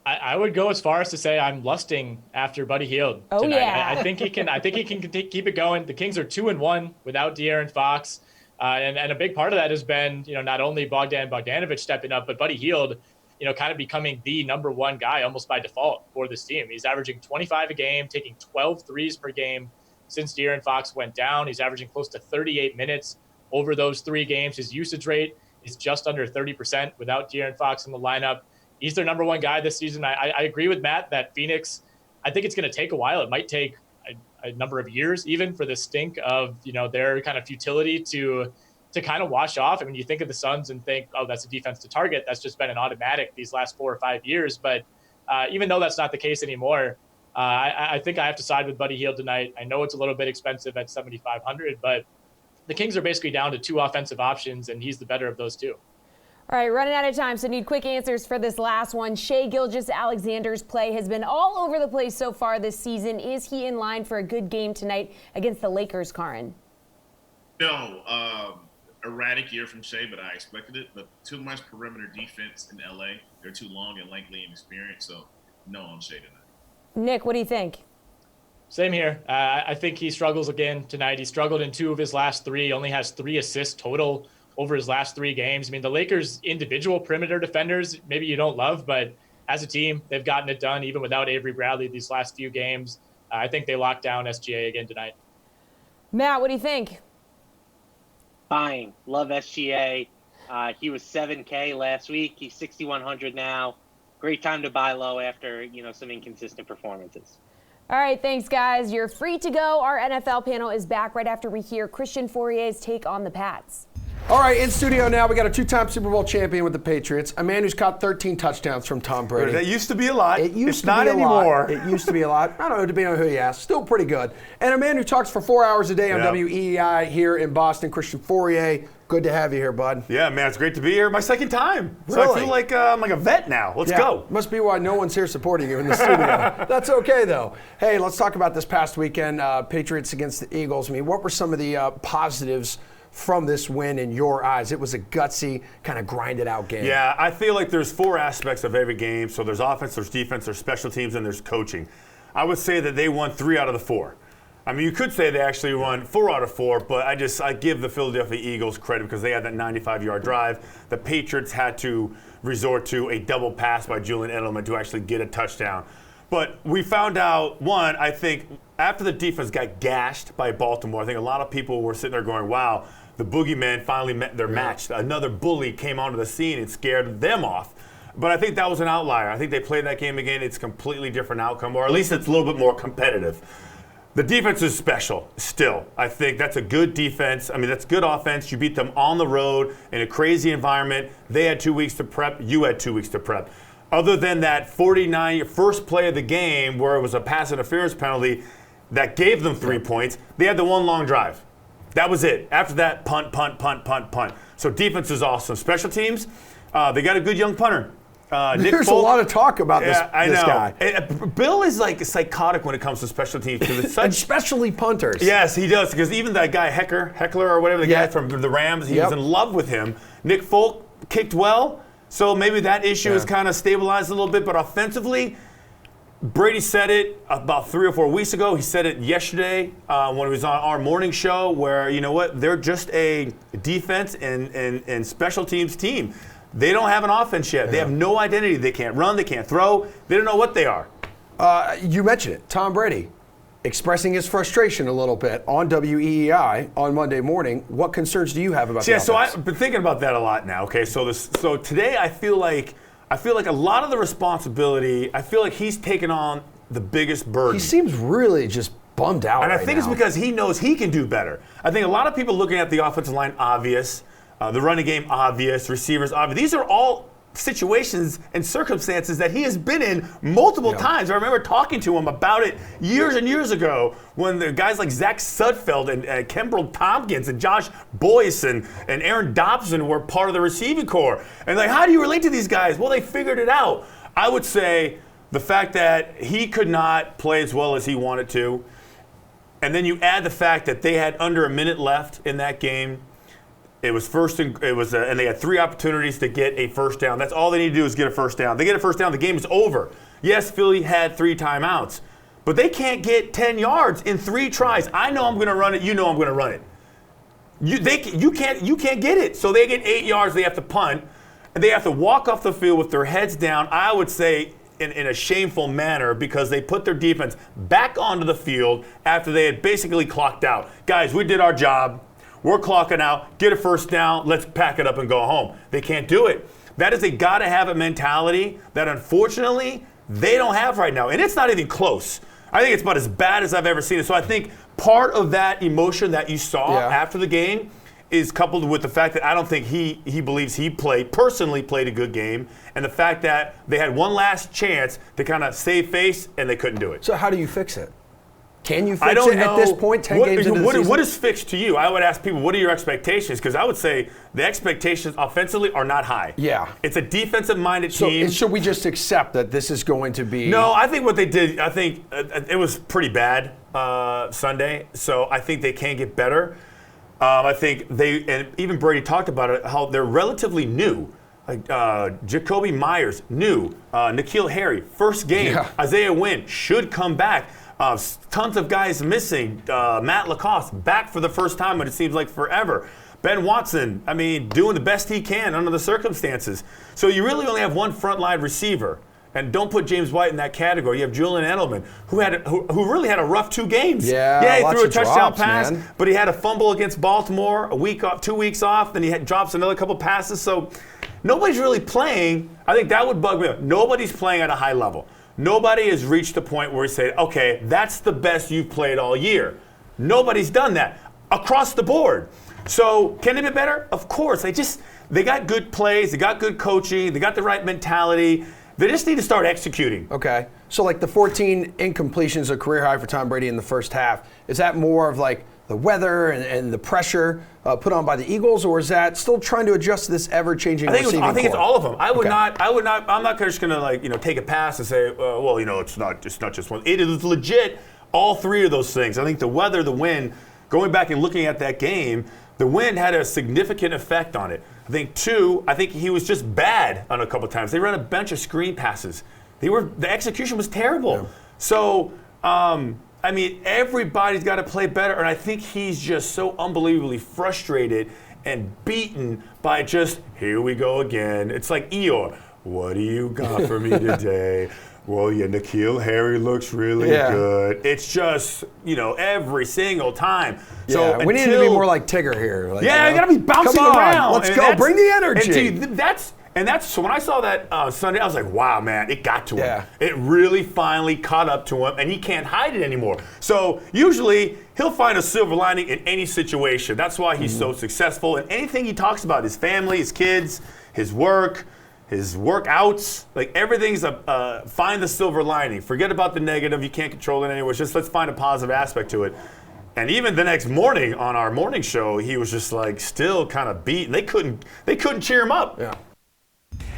I would go as far as to say I'm lusting after Buddy Hield tonight. Yeah. I think he can. I think he can keep it going. The Kings are 2-1 without De'Aaron Fox, and a big part of that has been not only Bogdan Bogdanovic stepping up, but Buddy Hield, kind of becoming the number one guy almost by default for this team. He's averaging 25 a game, taking 12 threes per game since De'Aaron Fox went down. He's averaging close to 38 minutes over those 3 games. His usage rate is just under 30% without De'Aaron Fox in the lineup. He's their number one guy this season. I agree with Matt that Phoenix, I think it's going to take a while. It might take a number of years even for the stink of, their kind of futility to kind of wash off. I mean, you think of the Suns and think, oh, that's a defense to target. That's just been an automatic these last 4 or 5 years. But even though that's not the case anymore, I think I have to side with Buddy Hield tonight. I know it's a little bit expensive at $7,500, but the Kings are basically down to 2 offensive options, and he's the better of those 2. All right, running out of time, so need quick answers for this last one. Shai Gilgeous-Alexander's play has been all over the place so far this season. Is he in line for a good game tonight against the Lakers, Karin? No. Erratic year from Shai, but I expected it. But too much perimeter defense in LA. They're too long and lengthy and experienced, so no on Shai tonight. Nick, what do you think? Same here. I think he struggles again tonight. He struggled in 2 of his last 3, only has 3 assists total over his last 3 games. I mean, the Lakers' individual perimeter defenders, maybe you don't love, but as a team, they've gotten it done even without Avery Bradley these last few games. I think they locked down SGA again tonight. Matt, what do you think? Fine. Love SGA. He was $7K last week. He's $6,100 now. Great time to buy low after, some inconsistent performances. All right, thanks, guys. You're free to go. Our NFL panel is back right after we hear Christian Fauria's take on the Pats. All right, in studio now, we got a 2-time Super Bowl champion with the Patriots, a man who's caught 13 touchdowns from Tom Brady. That used to be a lot. It's not anymore. It used to be a lot. I don't know, depending on who you ask. Still pretty good. And a man who talks for 4 hours a day on WEEI here in Boston, Christian Fauria. Good to have you here, bud. Yeah, man, it's great to be here. My second time. So really? I feel like I'm like a vet now. Let's go. Must be why no one's here supporting you in the studio. That's okay, though. Hey, let's talk about this past weekend, Patriots against the Eagles. I mean, what were some of the positives from this win in your eyes? It was a gutsy, kind of grinded out game. Yeah, I feel like there's 4 aspects of every game. So there's offense, there's defense, there's special teams, and there's coaching. I would say that they won 3 out of the 4. I mean, you could say they actually won 4 out of 4, but I give the Philadelphia Eagles credit because they had that 95-yard drive. The Patriots had to resort to a double pass by Julian Edelman to actually get a touchdown. But we found out, one, I think after the defense got gashed by Baltimore, I think a lot of people were sitting there going, wow, the boogeyman finally met their match. Another bully came onto the scene and scared them off. But I think that was an outlier. I think they played that game again. It's a completely different outcome, or at least it's a little bit more competitive. The defense is special still. I think that's a good defense. I mean, that's good offense. You beat them on the road in a crazy environment. They had 2 weeks to prep. You had 2 weeks to prep. Other than that 49 first play of the game where it was a pass interference penalty that gave them 3 points, they had the one long drive. That was it. After that, punt, punt, punt, punt, punt. So defense is awesome. Special teams, they got a good young punter. There's a lot of talk about this guy. Bill is like psychotic when it comes to special teams. It's such, especially punters. Yes, he does. Because even that guy Heckler or whatever, the guy from the Rams, he was in love with him. Nick Folk kicked well, so maybe that issue is kind of stabilized a little bit. But offensively, Brady said it about 3 or 4 weeks ago. He said it yesterday when he was on our morning show where, you know what, they're just a defense and special teams team. They don't have an offense yet. They have no identity. They can't run. They can't throw. They don't know what they are. You mentioned it. Tom Brady expressing his frustration a little bit on WEEI on Monday morning. What concerns do you have about that? So I've been thinking about that a lot now. Okay, so today I feel like a lot of the responsibility, I feel like he's taken on the biggest burden. He seems really just bummed out. And I think it's because he knows he can do better. I think a lot of people looking at the offensive line, obvious. The running game, obvious. Receivers, obvious. These are all situations and circumstances that he has been in multiple times. I remember talking to him about it years and years ago when the guys like Zach Sudfeld and Kimbrel Tompkins and Josh Boyce and Aaron Dobson were part of the receiving corps. And like, how do you relate to these guys? Well, they figured it out. I would say the fact that he could not play as well as he wanted to, and then you add the fact that they had under a minute left in that game. And they had 3 opportunities to get a first down. That's all they need to do is get a first down. They get a first down, the game is over. Yes, Philly had 3 timeouts, but they can't get 10 yards in 3 tries. I know I'm going to run it. You know I'm going to run it. You can't get it. So they get 8 yards. They have to punt, and they have to walk off the field with their heads down. I would say in a shameful manner because they put their defense back onto the field after they had basically clocked out. Guys, we did our job. We're clocking out, get a first down, let's pack it up and go home. They can't do it. That is a gotta-have-it mentality that, unfortunately, they don't have right now. And it's not even close. I think it's about as bad as I've ever seen it. So I think part of that emotion that you saw after the game is coupled with the fact that I don't think he believes he personally played a good game, and the fact that they had one last chance to kind of save face, and they couldn't do it. So how do you fix it? Can you fix it at this point, 10 games into the season? What is fixed to you? I would ask people, what are your expectations? Because I would say the expectations offensively are not high. Yeah. It's a defensive-minded team. So should we just accept that this is going to be... No, I think what they did, it was pretty bad Sunday, so I think they can get better. I think and even Brady talked about it, how they're relatively new. Like Jacoby Myers, new. N'Keal Harry, first game. Yeah. Isaiah Wynn should come back. Tons of guys missing. Matt Lacoste back for the first time, but it seems like forever. Ben Watson, doing the best he can under the circumstances. So you really only have one frontline receiver. And don't put James White in that category. You have Julian Edelman, who really had a rough 2 games. Yeah, he threw a touchdown pass, man. but he had a fumble against Baltimore, 2 weeks off, then he drops another couple passes. So nobody's really playing. I think that would bug me. Nobody's playing at a high level. Nobody has reached the point where we say, okay, that's the best you've played all year. Nobody's done that across the board. So can they be better? Of course. They got good plays. They got good coaching. They got the right mentality. They just need to start executing. Okay. So like the 14 incompletions, a career high for Tom Brady in the first half, is that more of like the weather and the pressure put on by the Eagles, or is that still trying to adjust to this ever-changing receiving corps? I think it's all of them. I'm not just gonna take a pass and say, it's not just one. It is legit all 3 of those things. I think the weather, the wind, going back and looking at that game, the wind had a significant effect on it. I think 2, he was just bad on a couple times. They ran a bunch of screen passes. The execution was terrible. Yeah. So, everybody's got to play better, and I think he's just so unbelievably frustrated and beaten by just, here we go again. It's like Eeyore. What do you got for me today? Well, N'Keal Harry looks really good. It's just, every single time. Yeah, so we need to be more like Tigger here. You got to be bouncing around. Let's go. Bring the energy. So when I saw that Sunday, I was like, wow, man, it got to him. Yeah. It really finally caught up to him, and he can't hide it anymore. So usually he'll find a silver lining in any situation. That's why he's so successful. And anything he talks about, his family, his kids, his work, his workouts, like everything's find the silver lining. Forget about the negative. You can't control it anyway. Just let's find a positive aspect to it. And even the next morning on our morning show, he was just like still kind of beat. They couldn't cheer him up. Yeah.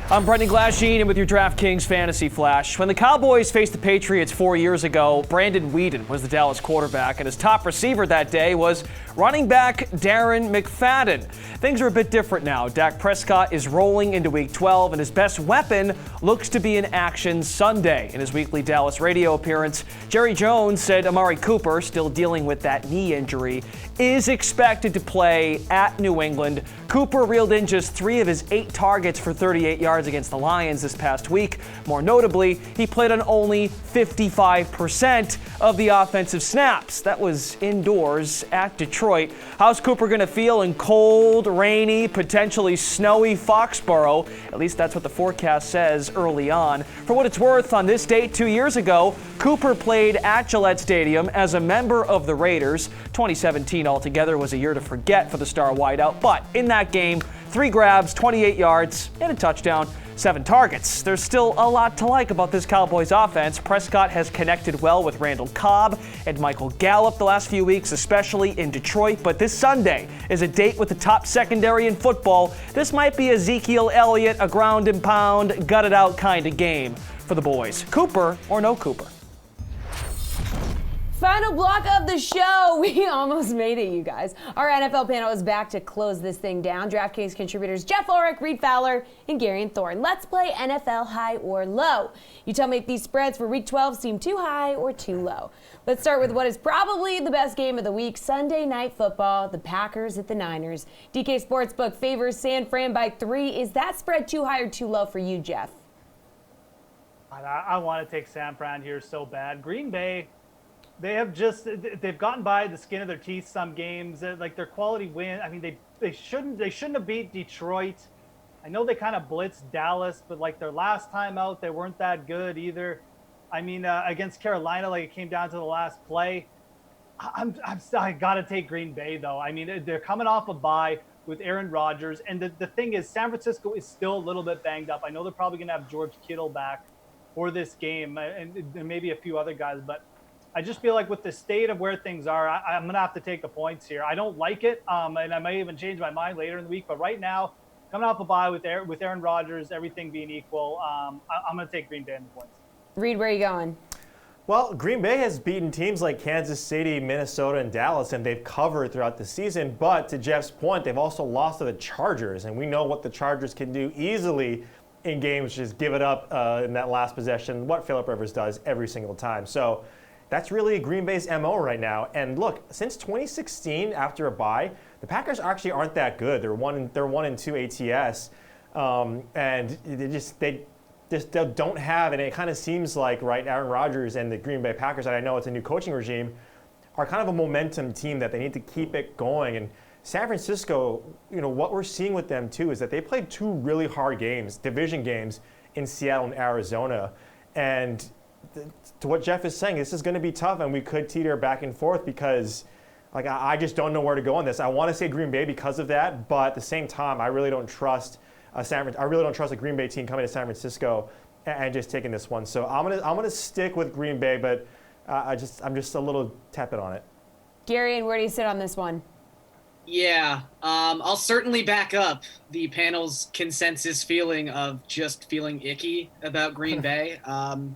I'm Brendan Glasheen, and with your DraftKings Fantasy Flash. When the Cowboys faced the Patriots 4 years ago, Brandon Weeden was the Dallas quarterback, and his top receiver that day was running back Darren McFadden. Things are a bit different now. Dak Prescott is rolling into Week 12, and his best weapon looks to be in action Sunday. In his weekly Dallas radio appearance, Jerry Jones said Amari Cooper, still dealing with that knee injury, is expected to play at New England. Cooper reeled in just 3 of his 8 targets for 38 yards cards against the Lions this past week. More notably, he played on only 55% of the offensive snaps. That was indoors at Detroit. How's Cooper going to feel in cold, rainy, potentially snowy Foxborough? At least that's what the forecast says early on. For what it's worth, on this date 2 years ago, Cooper played at Gillette Stadium as a member of the Raiders. 2017 altogether was a year to forget for the star wideout, but in that game, 3 grabs, 28 yards, and a touchdown, 7 targets. There's still a lot to like about this Cowboys offense. Prescott has connected well with Randall Cobb and Michael Gallup the last few weeks, especially in Detroit. But this Sunday is a date with the top secondary in football. This might be Ezekiel Elliott, a ground and pound, gut it out kind of game for the boys. Cooper or no Cooper? Final block of the show. We almost made it, you guys. Our NFL panel is back to close this thing down. DraftKings contributors Jeff Ulrich, Reed Fowler, and Gary Thorne. Let's play NFL high or low. You tell me if these spreads for Week 12 seem too high or too low. Let's start with what is probably the best game of the week, Sunday Night Football, the Packers at the Niners. DK Sportsbook favors San Fran by 3. Is that spread too high or too low for you, Jeff? I want to take San Fran here so bad. Green Bay, they've gotten by the skin of their teeth some games. Like their quality win. I mean, they shouldn't have beat Detroit. I know they kind of blitzed Dallas, but like their last time out, they weren't that good either. I mean, against Carolina, like it came down to the last play. I got to take Green Bay though. I mean, they're coming off a bye with Aaron Rodgers, and the thing is, San Francisco is still a little bit banged up. I know they're probably going to have George Kittle back for this game, and maybe a few other guys, but I just feel like with the state of where things are, I'm going to have to take the points here. I don't like it, and I may even change my mind later in the week, but right now, coming off a bye with Aaron Rodgers, everything being equal, I'm going to take Green Bay in the points. Reed, where are you going? Well, Green Bay has beaten teams like Kansas City, Minnesota, and Dallas, and they've covered throughout the season. But to Jeff's point, they've also lost to the Chargers, and we know what the Chargers can do easily in games, just give it up in that last possession, what Phillip Rivers does every single time. So that's really Green Bay's MO right now. And look, since 2016, after a bye, the Packers actually aren't that good. They're 1-2 ATS, and they just don't have, and it kind of seems like, right, Aaron Rodgers and the Green Bay Packers, and I know it's a new coaching regime, are kind of a momentum team that they need to keep it going. And San Francisco, what we're seeing with them too is that they played 2 really hard games, division games, in Seattle and Arizona. And to what Jeff is saying, this is going to be tough, and we could teeter back and forth because, like, I just don't know where to go on this. I want to say Green Bay because of that, but at the same time, I really don't trust a Green Bay team coming to San Francisco and just taking this one. So I'm gonna stick with Green Bay, but I'm just a little tepid on it. Gary, and where do you sit on this one? Yeah, I'll certainly back up the panel's consensus feeling of just feeling icky about Green Bay. I'd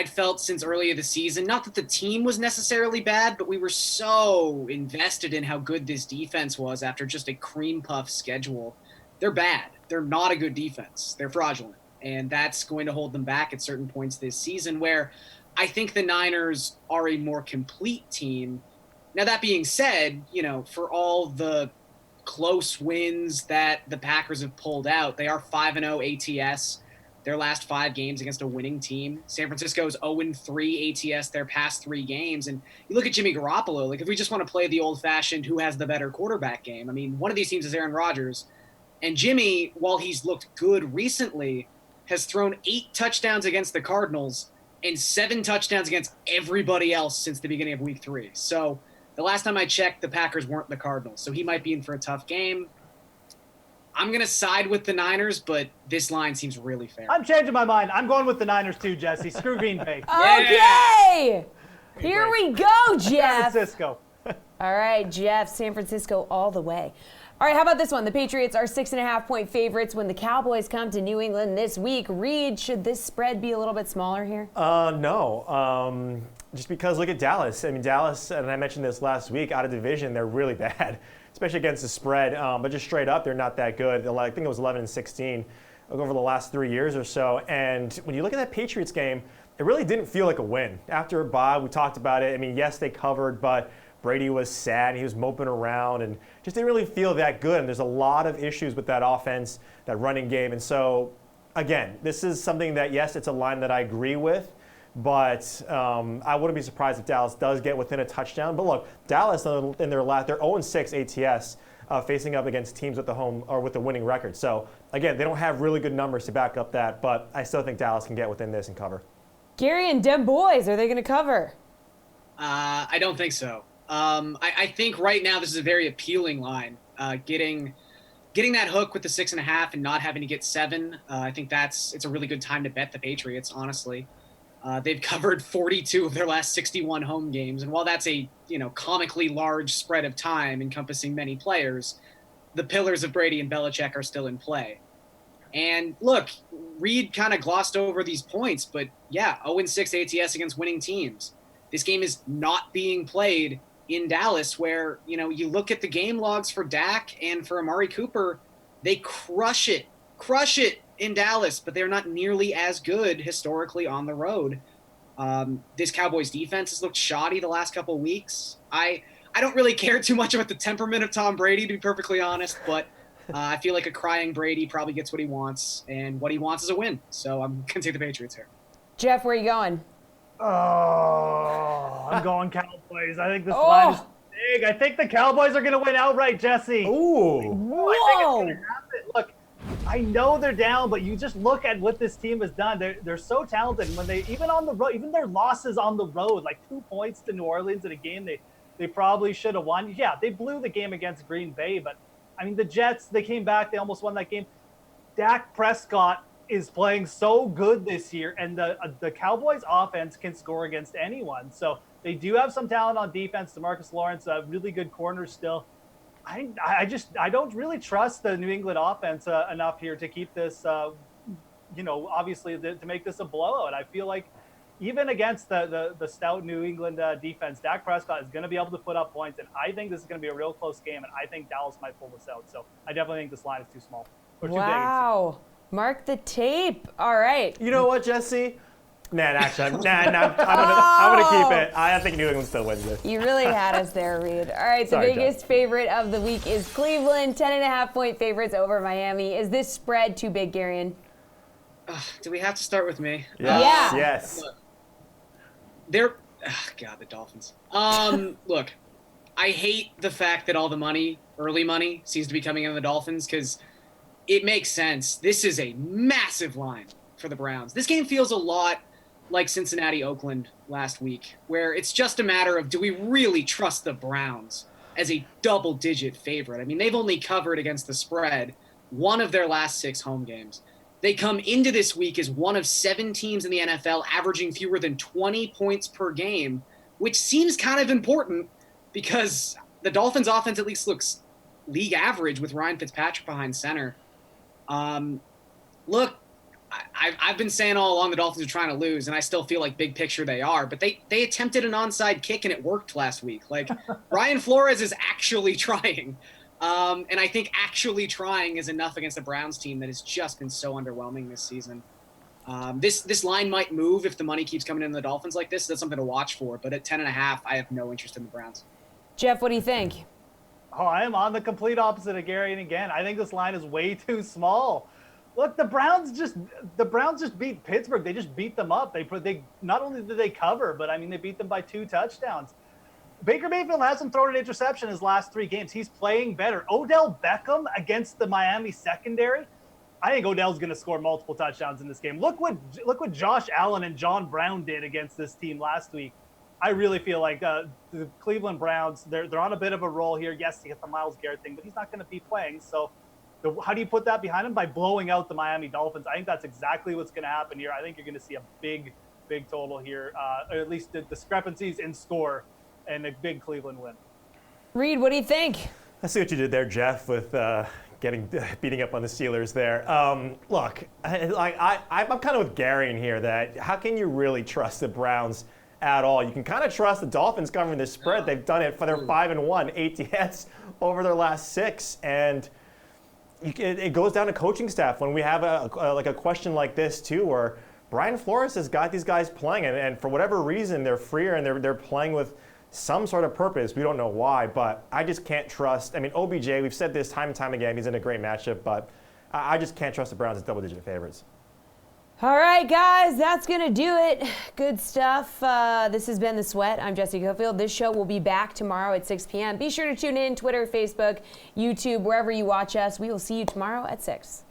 felt since earlier this season, not that the team was necessarily bad, but we were so invested in how good this defense was after just a cream puff schedule. They're bad. They're not a good defense. They're fraudulent. And that's going to hold them back at certain points this season, where I think the Niners are a more complete team. Now, that being said, for all the close wins that the Packers have pulled out, they are 5-0 ATS their last 5 games against a winning team. San Francisco's 0-3 ATS their past 3 games. And you look at Jimmy Garoppolo, like if we just want to play the old-fashioned who has the better quarterback game, I mean, one of these teams is Aaron Rodgers. And Jimmy, while he's looked good recently, has thrown 8 touchdowns against the Cardinals and 7 touchdowns against everybody else since the beginning of Week 3. So the last time I checked, the Packers weren't the Cardinals. So he might be in for a tough game. I'm going to side with the Niners, but this line seems really fair. I'm changing my mind. I'm going with the Niners too, Jesse. Screw Green Bay. Okay. Here we go, Jeff. San Francisco. All right, Jeff, San Francisco all the way. All right, how about this one? The Patriots are 6.5-point favorites when the Cowboys come to New England this week. Reed, should this spread be a little bit smaller here? No. Just because look at Dallas. I mean, Dallas, and I mentioned this last week, out of division, they're really bad, especially against the spread. But just straight up, they're not that good. I think it was 11-16 over the last 3 years or so. And when you look at that Patriots game, it really didn't feel like a win. After a bye, we talked about it. I mean, yes, they covered, but Brady was sad. He was moping around and just didn't really feel that good. And there's a lot of issues with that offense, that running game. And so, again, this is something that, yes, it's a line that I agree with. But I wouldn't be surprised if Dallas does get within a touchdown. But look, Dallas in their last, they're 0-6 ATS facing up against teams with the home or with the winning record. So again, they don't have really good numbers to back up that. But I still think Dallas can get within this and cover. Gary and Dem Boys, are they going to cover? I don't think so. I think right now this is a very appealing line. Getting that hook with the 6.5 and not having to get 7. I think it's a really good time to bet the Patriots. Honestly. They've covered 42 of their last 61 home games, and while that's a comically large spread of time encompassing many players, the pillars of Brady and Belichick are still in play. And look, Reed kind of glossed over these points, but yeah, 0-6 ATS against winning teams. This game is not being played in Dallas, where you look at the game logs for Dak and for Amari Cooper, they crush it in Dallas, but they're not nearly as good historically on the road. This Cowboys defense has looked shoddy the last couple of weeks. I don't really care too much about the temperament of Tom Brady, to be perfectly honest, but I feel like a crying Brady probably gets what he wants, and what he wants is a win. So I'm going to take the Patriots here. Jeff, where are you going? Oh, I'm going Cowboys. I think this line is big. I think the Cowboys are going to win outright, Jesse. Ooh. I think it's going to happen. Look, I know they're down, but you just look at what this team has done. They're so talented. When even on the road, even their losses on the road, like 2 points to New Orleans in a game they probably should have won. Yeah, they blew the game against Green Bay, but I mean the Jets, they came back, they almost won that game. Dak Prescott is playing so good this year, and the Cowboys offense can score against anyone. So they do have some talent on defense. DeMarcus Lawrence, a really good corner still. I don't really trust the New England offense enough here to keep this, obviously to make this a blowout. I feel like even against the stout New England defense, Dak Prescott is going to be able to put up points, and I think this is going to be a real close game, and I think Dallas might pull this out. So I definitely think this line is too small. Or too wow. Mark the tape. All right. You know what, Jesse? Actually, I'm gonna keep it. I think New England still wins this. You really had us there, Reed. All right, Sorry, the biggest favorite of the week is Cleveland, 10.5-point favorites over Miami. Is this spread too big, Garion? Do we have to start with me? Yes. Yeah. Yes. Look, the Dolphins. Look, I hate the fact that all the money, early money, seems to be coming in the Dolphins because it makes sense. This is a massive line for the Browns. This game feels a lot like Cincinnati-Oakland last week, where it's just a matter of, do we really trust the Browns as a double-digit favorite? I mean, they've only covered against the spread one of their last 6 home games. They come into this week as one of 7 teams in the NFL averaging fewer than 20 points per game, which seems kind of important because the Dolphins' offense at least looks league average with Ryan Fitzpatrick behind center. Look, I've been saying all along the Dolphins are trying to lose, and I still feel like big picture they are. But they attempted an onside kick, and it worked last week. Like, Brian Flores is actually trying. And I think actually trying is enough against the Browns team that has just been so underwhelming this season. This line might move if the money keeps coming in the Dolphins like this. That's something to watch for. But at 10.5, I have no interest in the Browns. Jeff, what do you think? Oh, I am on the complete opposite of Gary. And again, I think this line is way too small. Look, the Browns just beat Pittsburgh. They just beat them up. They not only did they cover, but I mean they beat them by 2 touchdowns. Baker Mayfield hasn't thrown an interception his last 3 games. He's playing better. Odell Beckham against the Miami secondary. I think Odell's going to score multiple touchdowns in this game. Look what Josh Allen and John Brown did against this team last week. I really feel like the Cleveland Browns, they're on a bit of a roll here. Yes, he got the Myles Garrett thing, but he's not going to be playing. So how do you put that behind him? By blowing out the Miami Dolphins. I think that's exactly what's going to happen here. I think you're going to see a big total here, or at least the discrepancies in score, and a big Cleveland win. Reed, what do you think? I see what you did there, Jeff, with beating up on the Steelers there. Look, I'm kind of with Gary in here that how can you really trust the Browns at all? You can kind of trust the Dolphins covering the spread. They've done it for their 5-1 ATS over their last 6, and it goes down to coaching staff when we have a question like this too, where Brian Flores has got these guys playing, and for whatever reason they're freer and they're playing with some sort of purpose. We don't know why, but I just can't trust. I mean, OBJ, we've said this time and time again, he's in a great matchup, but I just can't trust the Browns as double-digit favorites. All right, guys, that's going to do it. Good stuff. This has been The Sweat. I'm Jessie Coffield. This show will be back tomorrow at 6 p.m. Be sure to tune in, Twitter, Facebook, YouTube, wherever you watch us. We will see you tomorrow at 6.